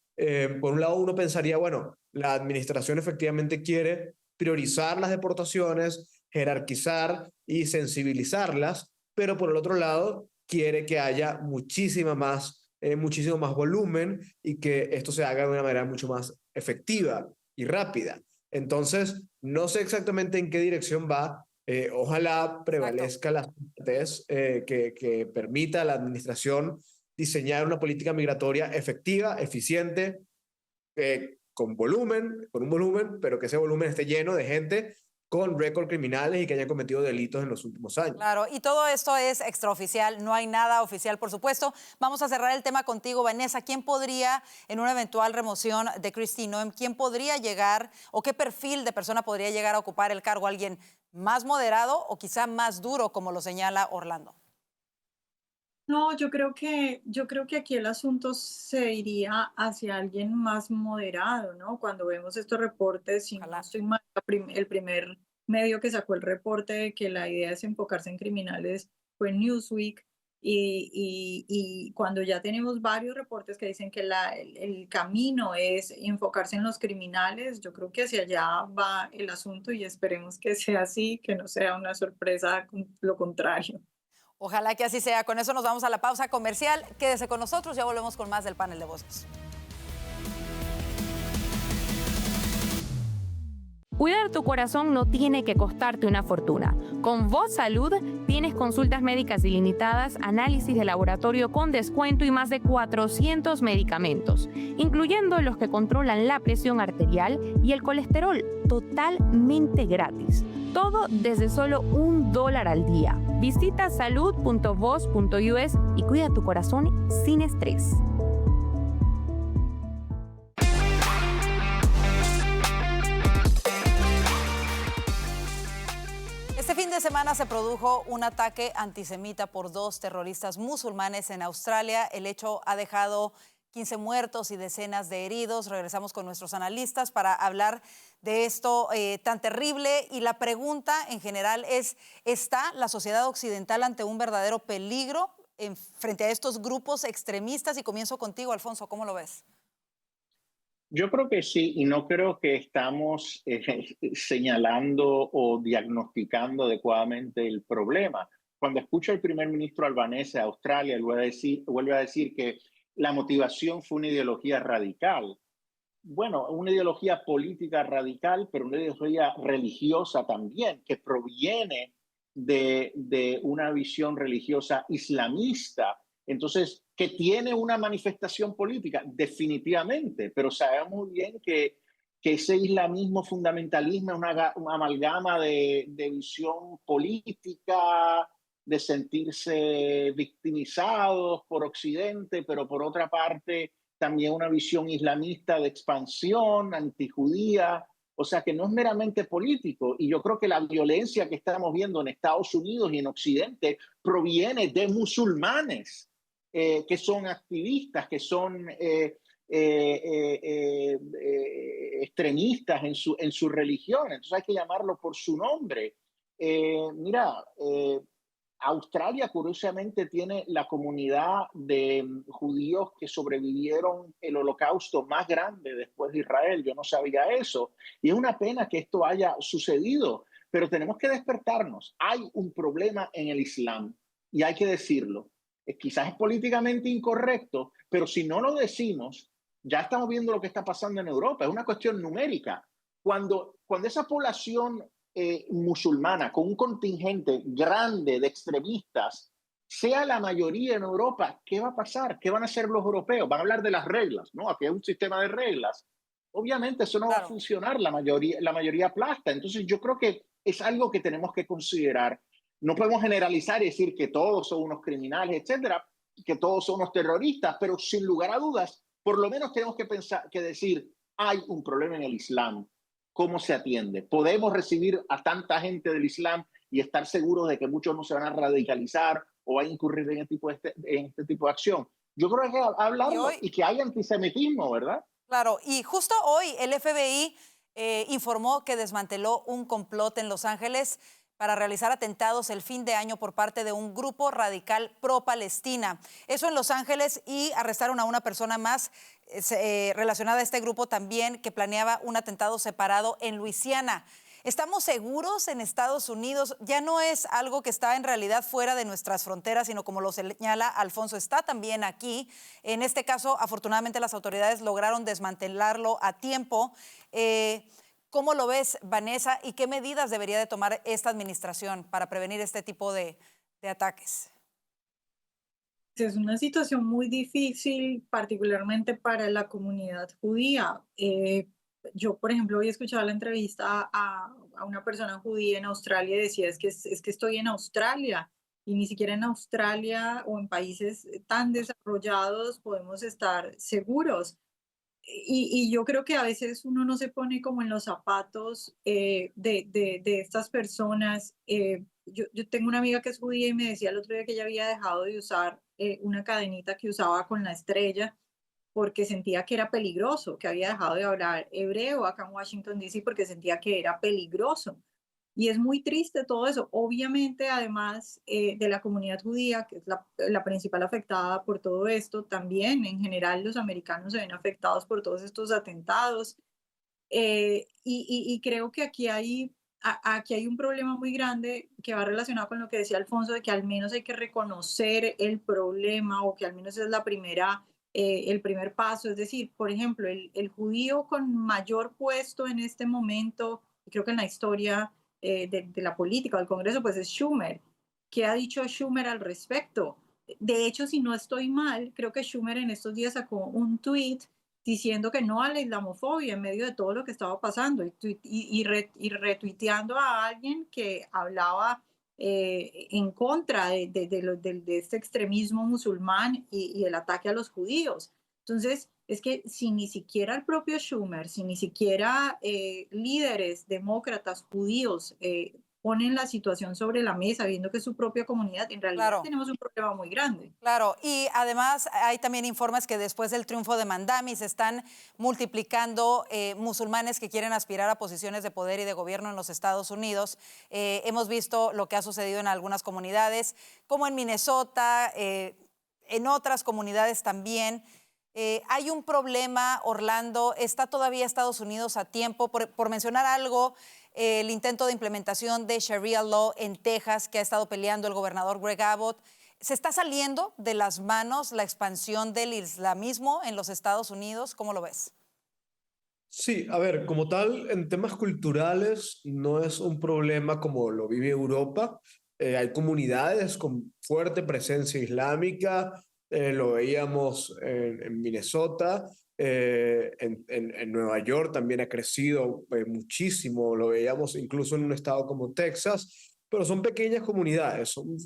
por un lado uno pensaría, bueno, la administración efectivamente quiere priorizar las deportaciones, jerarquizar y sensibilizarlas, pero por el otro lado quiere que haya muchísimo más volumen y que esto se haga de una manera mucho más efectiva y rápida. Entonces, no sé exactamente en qué dirección va. Ojalá prevalezca la sensatez que permita a la administración diseñar una política migratoria efectiva, eficiente, con un volumen, pero que ese volumen esté lleno de gente con récord criminales y que haya cometido delitos en los últimos años. Claro, y todo esto es extraoficial, no hay nada oficial, por supuesto. Vamos a cerrar el tema contigo, Vanessa. ¿Quién podría, en una eventual remoción de Kristi Noem, quién podría llegar o qué perfil de persona podría llegar a ocupar el cargo? ¿Alguien más moderado o quizá más duro, como lo señala Orlando? No, yo creo que aquí el asunto se iría hacia alguien más moderado, ¿no? Cuando vemos estos reportes, si no estoy mal, el primer medio que sacó el reporte de que la idea es enfocarse en criminales fue Newsweek, y cuando ya tenemos varios reportes que dicen que el camino es enfocarse en los criminales, yo creo que hacia allá va el asunto y esperemos que sea así, que no sea una sorpresa con lo contrario. Ojalá que así sea. Con eso nos vamos a la pausa comercial. Quédese con nosotros, ya volvemos con más del panel de voces. Cuidar tu corazón no tiene que costarte una fortuna. Con Voz Salud tienes consultas médicas ilimitadas, análisis de laboratorio con descuento y más de 400 medicamentos, incluyendo los que controlan la presión arterial y el colesterol, totalmente gratis. Todo desde solo $1 al día. Visita salud.voz.us y cuida tu corazón sin estrés. Este fin de semana se produjo un ataque antisemita por 2 terroristas musulmanes en Australia. El hecho ha dejado 15 muertos y decenas de heridos. Regresamos con nuestros analistas para hablar de esto tan terrible. Y la pregunta en general es, ¿está la sociedad occidental ante un verdadero peligro frente a estos grupos extremistas? Y comienzo contigo, Alfonso, ¿cómo lo ves? Yo creo que sí, y no creo que estamos señalando o diagnosticando adecuadamente el problema. Cuando escucho al primer ministro albanese de Australia, vuelve a decir que la motivación fue una ideología radical. Bueno, una ideología política radical, pero una ideología religiosa también, que proviene de una visión religiosa islamista. Entonces, que tiene una manifestación política, definitivamente, pero sabemos muy bien que ese islamismo fundamentalismo es una amalgama de visión política, de sentirse victimizados por Occidente, pero por otra parte también una visión islamista de expansión, antijudía, o sea que no es meramente político. Y yo creo que la violencia que estamos viendo en Estados Unidos y en Occidente proviene de musulmanes que son activistas, que son extremistas en su religión. Entonces hay que llamarlo por su nombre. Australia, curiosamente, tiene la comunidad de judíos que sobrevivieron el holocausto más grande después de Israel. Yo no sabía eso. Y es una pena que esto haya sucedido, pero tenemos que despertarnos. Hay un problema en el Islam y hay que decirlo. Quizás es políticamente incorrecto, pero si no lo decimos, ya estamos viendo lo que está pasando en Europa. Es una cuestión numérica. Cuando esa población musulmana, con un contingente grande de extremistas, sea la mayoría en Europa, ¿qué va a pasar? ¿Qué van a hacer los europeos? Van a hablar de las reglas, ¿no? Aquí hay un sistema de reglas. Obviamente eso no va a funcionar, la mayoría aplasta. Entonces yo creo que es algo que tenemos que considerar. No podemos generalizar y decir que todos son unos criminales, etcétera, que todos son unos terroristas, pero sin lugar a dudas, por lo menos tenemos que pensar, que decir, hay un problema en el Islam. ¿Cómo se atiende? ¿Podemos recibir a tanta gente del Islam y estar seguros de que muchos no se van a radicalizar o van a incurrir en este tipo de acción? Yo creo que hay que hablarlo y que hay antisemitismo, ¿verdad? Claro, y justo hoy el FBI informó que desmanteló un complot en Los Ángeles para realizar atentados el fin de año por parte de un grupo radical pro-Palestina. Eso en Los Ángeles, y arrestaron a una persona más relacionada a este grupo también, que planeaba un atentado separado en Luisiana. ¿Estamos seguros en Estados Unidos? Ya no es algo que está en realidad fuera de nuestras fronteras, sino, como lo señala Alfonso, está también aquí. En este caso, afortunadamente, las autoridades lograron desmantelarlo a tiempo. ¿Cómo lo ves, Vanessa? ¿Y qué medidas debería de tomar esta administración para prevenir este tipo de ataques? Es una situación muy difícil, particularmente para la comunidad judía. Yo, por ejemplo, hoy escuchaba la entrevista a una persona judía en Australia y decía, es que estoy en Australia, y ni siquiera en Australia o en países tan desarrollados podemos estar seguros. Y yo creo que a veces uno no se pone como en los zapatos de estas personas. Yo tengo una amiga que es judía y me decía el otro día que ella había dejado de usar una cadenita que usaba con la estrella porque sentía que era peligroso, que había dejado de hablar hebreo acá en Washington, D.C. porque sentía que era peligroso. Y es muy triste todo eso. Obviamente, además de la comunidad judía, que es la principal afectada por todo esto, también en general los americanos se ven afectados por todos estos atentados. Y creo que aquí hay un problema muy grande que va relacionado con lo que decía Alfonso, de que al menos hay que reconocer el problema, o que al menos es el primer paso. Es decir, por ejemplo, el judío con mayor puesto en este momento, creo que en la historia de la política, del Congreso, pues es Schumer. ¿Qué ha dicho Schumer al respecto? De hecho, si no estoy mal, creo que Schumer en estos días sacó un tweet diciendo que no a la islamofobia en medio de todo lo que estaba pasando, y retuiteando a alguien que hablaba en contra de este extremismo musulmán y el ataque a los judíos. Entonces, es que si ni siquiera el propio Schumer, si ni siquiera líderes demócratas judíos ponen la situación sobre la mesa, viendo que es su propia comunidad, en realidad tenemos un problema muy grande. Claro, y además hay también informes que después del triunfo de Mandami se están multiplicando musulmanes que quieren aspirar a posiciones de poder y de gobierno en los Estados Unidos. Hemos visto lo que ha sucedido en algunas comunidades, como en Minnesota, en otras comunidades también. Hay un problema, Orlando. ¿Está todavía Estados Unidos a tiempo? Por mencionar algo, el intento de implementación de Sharia Law en Texas, que ha estado peleando el gobernador Greg Abbott. ¿Se está saliendo de las manos la expansión del islamismo en los Estados Unidos? ¿Cómo lo ves? Sí, a ver, como tal, en temas culturales no es un problema como lo vive Europa. Hay comunidades con fuerte presencia islámica. Lo veíamos en Minnesota, en Nueva York también ha crecido muchísimo, lo veíamos incluso en un estado como Texas, pero son pequeñas comunidades, son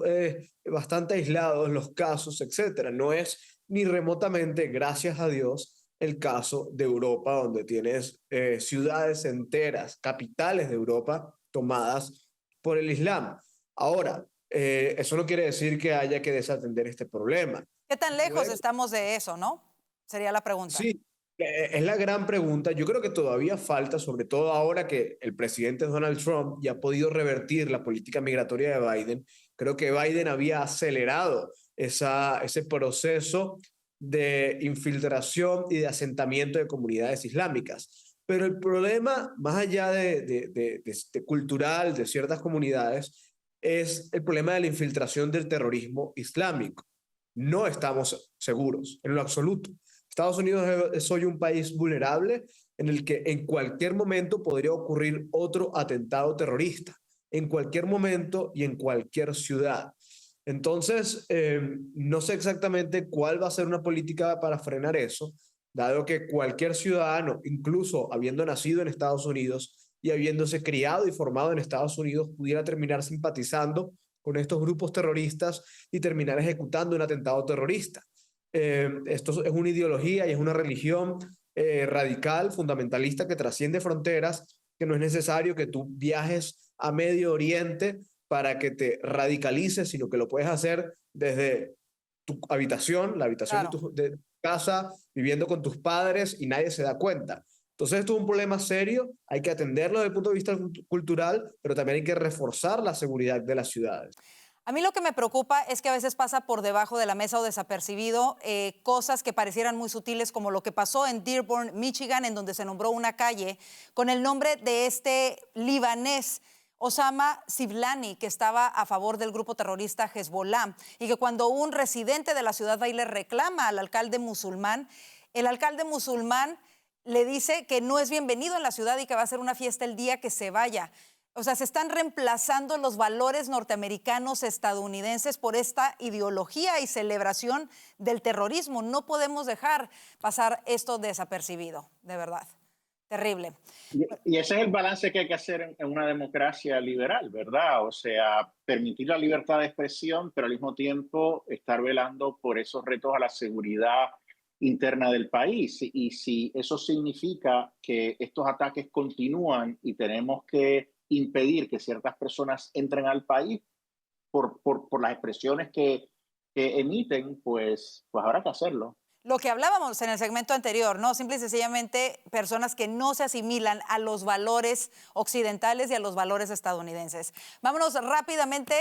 bastante aislados los casos, etcétera. No es ni remotamente, gracias a Dios, el caso de Europa, donde tienes ciudades enteras, capitales de Europa, tomadas por el Islam. Ahora, eso no quiere decir que haya que desatender este problema. ¿Qué tan lejos estamos de eso, no? Sería la pregunta. Sí, es la gran pregunta. Yo creo que todavía falta, sobre todo ahora que el presidente Donald Trump ya ha podido revertir la política migratoria de Biden. Creo que Biden había acelerado ese proceso de infiltración y de asentamiento de comunidades islámicas. Pero el problema, más allá de cultural de ciertas comunidades, es el problema de la infiltración del terrorismo islámico. No estamos seguros en lo absoluto. Estados Unidos es hoy un país vulnerable. en el que en cualquier momento podría ocurrir otro atentado terrorista, en cualquier momento y en cualquier ciudad. Entonces, no sé exactamente cuál va a ser una política para frenar eso, dado que cualquier ciudadano, incluso habiendo nacido en Estados Unidos y habiéndose criado y formado en Estados Unidos, pudiera terminar simpatizando con estos grupos terroristas y terminar ejecutando un atentado terrorista. Esto es una ideología y es una religión radical, fundamentalista, que trasciende fronteras, que no es necesario que tú viajes a Medio Oriente para que te radicalices, sino que lo puedes hacer desde tu habitación, la habitación Claro. de tu casa, viviendo con tus padres y nadie se da cuenta. Entonces esto es un problema serio, hay que atenderlo desde el punto de vista cultural, pero también hay que reforzar la seguridad de las ciudades. A mí lo que me preocupa es que a veces pasa por debajo de la mesa o desapercibido cosas que parecieran muy sutiles, como lo que pasó en Dearborn, Michigan, en donde se nombró una calle con el nombre de este libanés, Osama Siblani, que estaba a favor del grupo terrorista Hezbollah, y que cuando un residente de la ciudad va y le reclama al alcalde musulmán, el alcalde musulmán le dice que no es bienvenido en la ciudad y que va a hacer una fiesta el día que se vaya. O sea, se están reemplazando los valores norteamericanos estadounidenses por esta ideología y celebración del terrorismo. No podemos dejar pasar esto desapercibido, de verdad. Terrible. Y ese es el balance que hay que hacer en una democracia liberal, ¿verdad? O sea, permitir la libertad de expresión, pero al mismo tiempo estar velando por esos retos a la seguridad interna del país. Y si eso significa que estos ataques continúan y tenemos que impedir que ciertas personas entren al país por las expresiones que emiten, pues habrá que hacerlo. Lo que hablábamos en el segmento anterior, ¿no? Simple y sencillamente personas que no se asimilan a los valores occidentales y a los valores estadounidenses. Vámonos rápidamente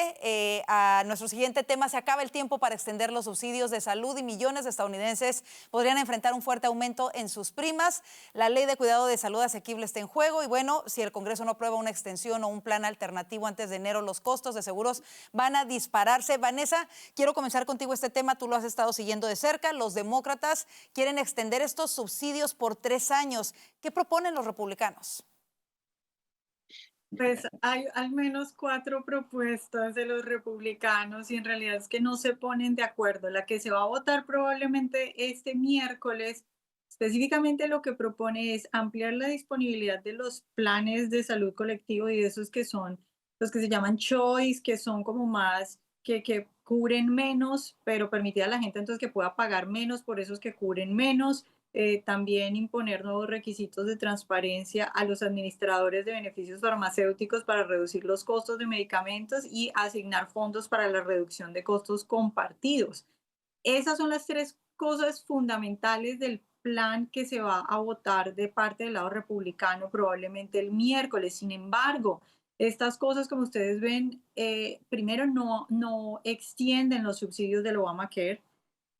a nuestro siguiente tema. Se acaba el tiempo para extender los subsidios de salud y millones de estadounidenses podrían enfrentar un fuerte aumento en sus primas. La ley de cuidado de salud asequible está en juego y bueno, si el Congreso no aprueba una extensión o un plan alternativo antes de enero, los costos de seguros van a dispararse. Vanessa, quiero comenzar contigo este tema. Tú lo has estado siguiendo de cerca. Los demócratas quieren extender estos subsidios por 3 años. ¿Qué proponen los republicanos? Pues hay al menos 4 propuestas de los republicanos y en realidad es que no se ponen de acuerdo. La que se va a votar probablemente este miércoles, específicamente lo que propone es ampliar la disponibilidad de los planes de salud colectivo y de esos que son los que se llaman choice, que son como más, que cubren menos, pero permitir a la gente entonces que pueda pagar menos por esos que cubren menos. También imponer nuevos requisitos de transparencia a los administradores de beneficios farmacéuticos para reducir los costos de medicamentos y asignar fondos para la reducción de costos compartidos. Esas son las 3 cosas fundamentales del plan que se va a votar de parte del lado republicano probablemente el miércoles. Sin embargo, estas cosas, como ustedes ven, primero no extienden los subsidios del Obamacare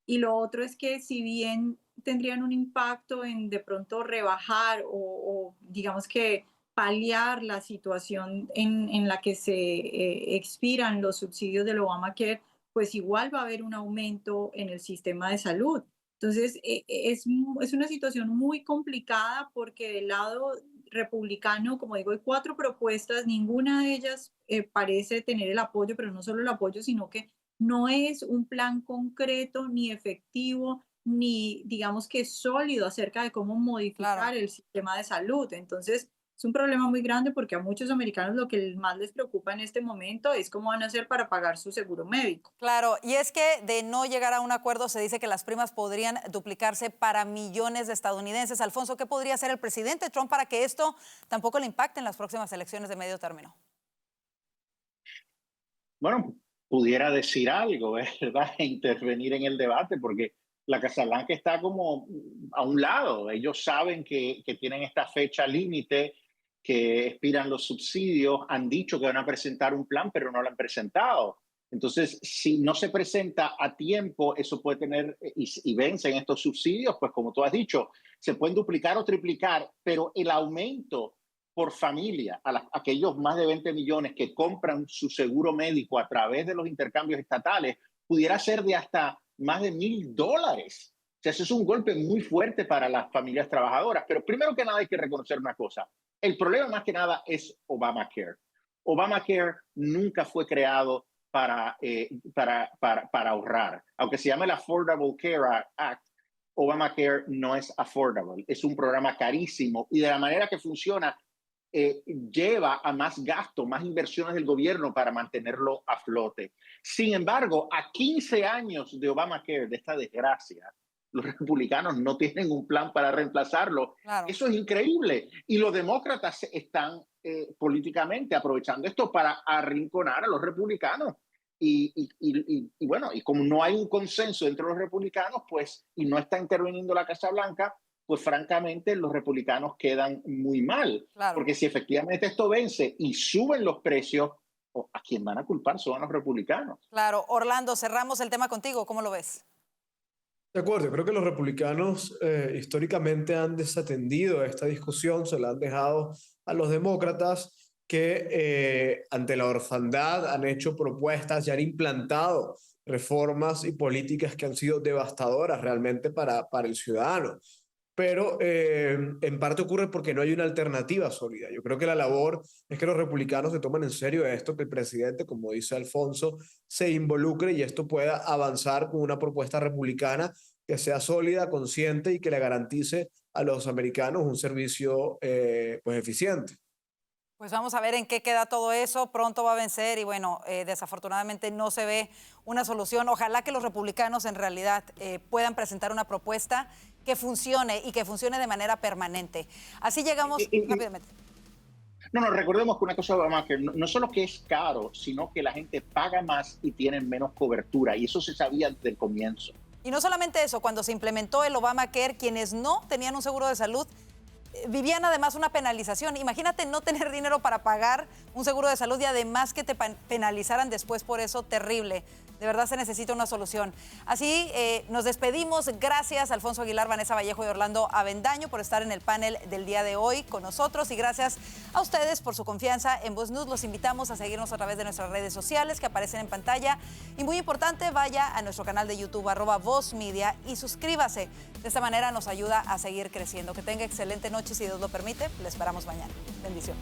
y lo otro es que si bien tendrían un impacto en de pronto rebajar o digamos que paliar la situación en la que se expiran los subsidios del Obamacare, pues igual va a haber un aumento en el sistema de salud. Entonces, es una situación muy complicada porque del lado republicano, como digo, hay 4 propuestas, ninguna de ellas parece tener el apoyo, pero no solo el apoyo, sino que no es un plan concreto ni efectivo ni digamos que sólido acerca de cómo modificar el sistema de salud. Entonces, es un problema muy grande porque a muchos americanos lo que más les preocupa en este momento es cómo van a hacer para pagar su seguro médico. Claro, y es que de no llegar a un acuerdo se dice que las primas podrían duplicarse para millones de estadounidenses. Alfonso, ¿qué podría hacer el presidente Trump para que esto tampoco le impacte en las próximas elecciones de medio término? Bueno, pudiera decir algo, ¿verdad? E intervenir en el debate, porque la Casa Blanca está como a un lado. Ellos saben que tienen esta fecha límite, que expiran los subsidios, han dicho que van a presentar un plan, pero no lo han presentado. Entonces, si no se presenta a tiempo, eso puede tener, y vencen estos subsidios, pues como tú has dicho, se pueden duplicar o triplicar, pero el aumento por familia, aquellos más de 20 millones que compran su seguro médico a través de los intercambios estatales, pudiera ser de hasta más de $1,000 sea, ese es un golpe muy fuerte para las familias trabajadoras. Pero primero que nada hay que reconocer una cosa. El problema más que nada es Obamacare. Obamacare nunca fue creado para ahorrar. Aunque se llame el Affordable Care Act, Obamacare no es affordable. Es un programa carísimo y de la manera que funciona lleva a más gasto, más inversiones del gobierno para mantenerlo a flote. Sin embargo, a 15 años de Obamacare, de esta desgracia, los republicanos no tienen un plan para reemplazarlo. Claro. Eso es increíble. Y los demócratas están políticamente aprovechando esto para arrinconar a los republicanos. Y bueno, y como no hay un consenso entre los republicanos, pues, y no está interviniendo la Casa Blanca, pues francamente los republicanos quedan muy mal. Claro. Porque si efectivamente esto vence y suben los precios, ¿a quién van a culpar? Son a los republicanos. Claro. Orlando, cerramos el tema contigo. ¿Cómo lo ves? De acuerdo, creo que los republicanos históricamente han desatendido esta discusión, se la han dejado a los demócratas que ante la orfandad han hecho propuestas y han implantado reformas y políticas que han sido devastadoras realmente para el ciudadano. Pero en parte ocurre porque no hay una alternativa sólida. Yo creo que la labor es que los republicanos se tomen en serio esto, que el presidente, como dice Alfonso, se involucre y esto pueda avanzar con una propuesta republicana que sea sólida, consciente y que le garantice a los americanos un servicio pues eficiente. Pues vamos a ver en qué queda todo eso. Pronto va a vencer y bueno, desafortunadamente no se ve una solución. Ojalá que los republicanos en realidad puedan presentar una propuesta que funcione y que funcione de manera permanente. Así llegamos rápidamente. No, recordemos que una cosa de Obamacare no solo que es caro, sino que la gente paga más y tiene menos cobertura. Y eso se sabía desde el comienzo. Y no solamente eso, cuando se implementó el Obamacare, quienes no tenían un seguro de salud vivían además una penalización. Imagínate no tener dinero para pagar un seguro de salud y además que te penalizaran después por eso, terrible. De verdad se necesita una solución. Así nos despedimos. Gracias Alfonso Aguilar, Vanessa Vallejo y Orlando Avendaño por estar en el panel del día de hoy con nosotros y gracias a ustedes por su confianza en Voz News. Los invitamos a seguirnos a través de nuestras redes sociales que aparecen en pantalla y muy importante, vaya a nuestro canal de YouTube @VozMedia y suscríbase. De esta manera nos ayuda a seguir creciendo. Que tenga excelente noche, si Dios lo permite. Le esperamos mañana. Bendiciones.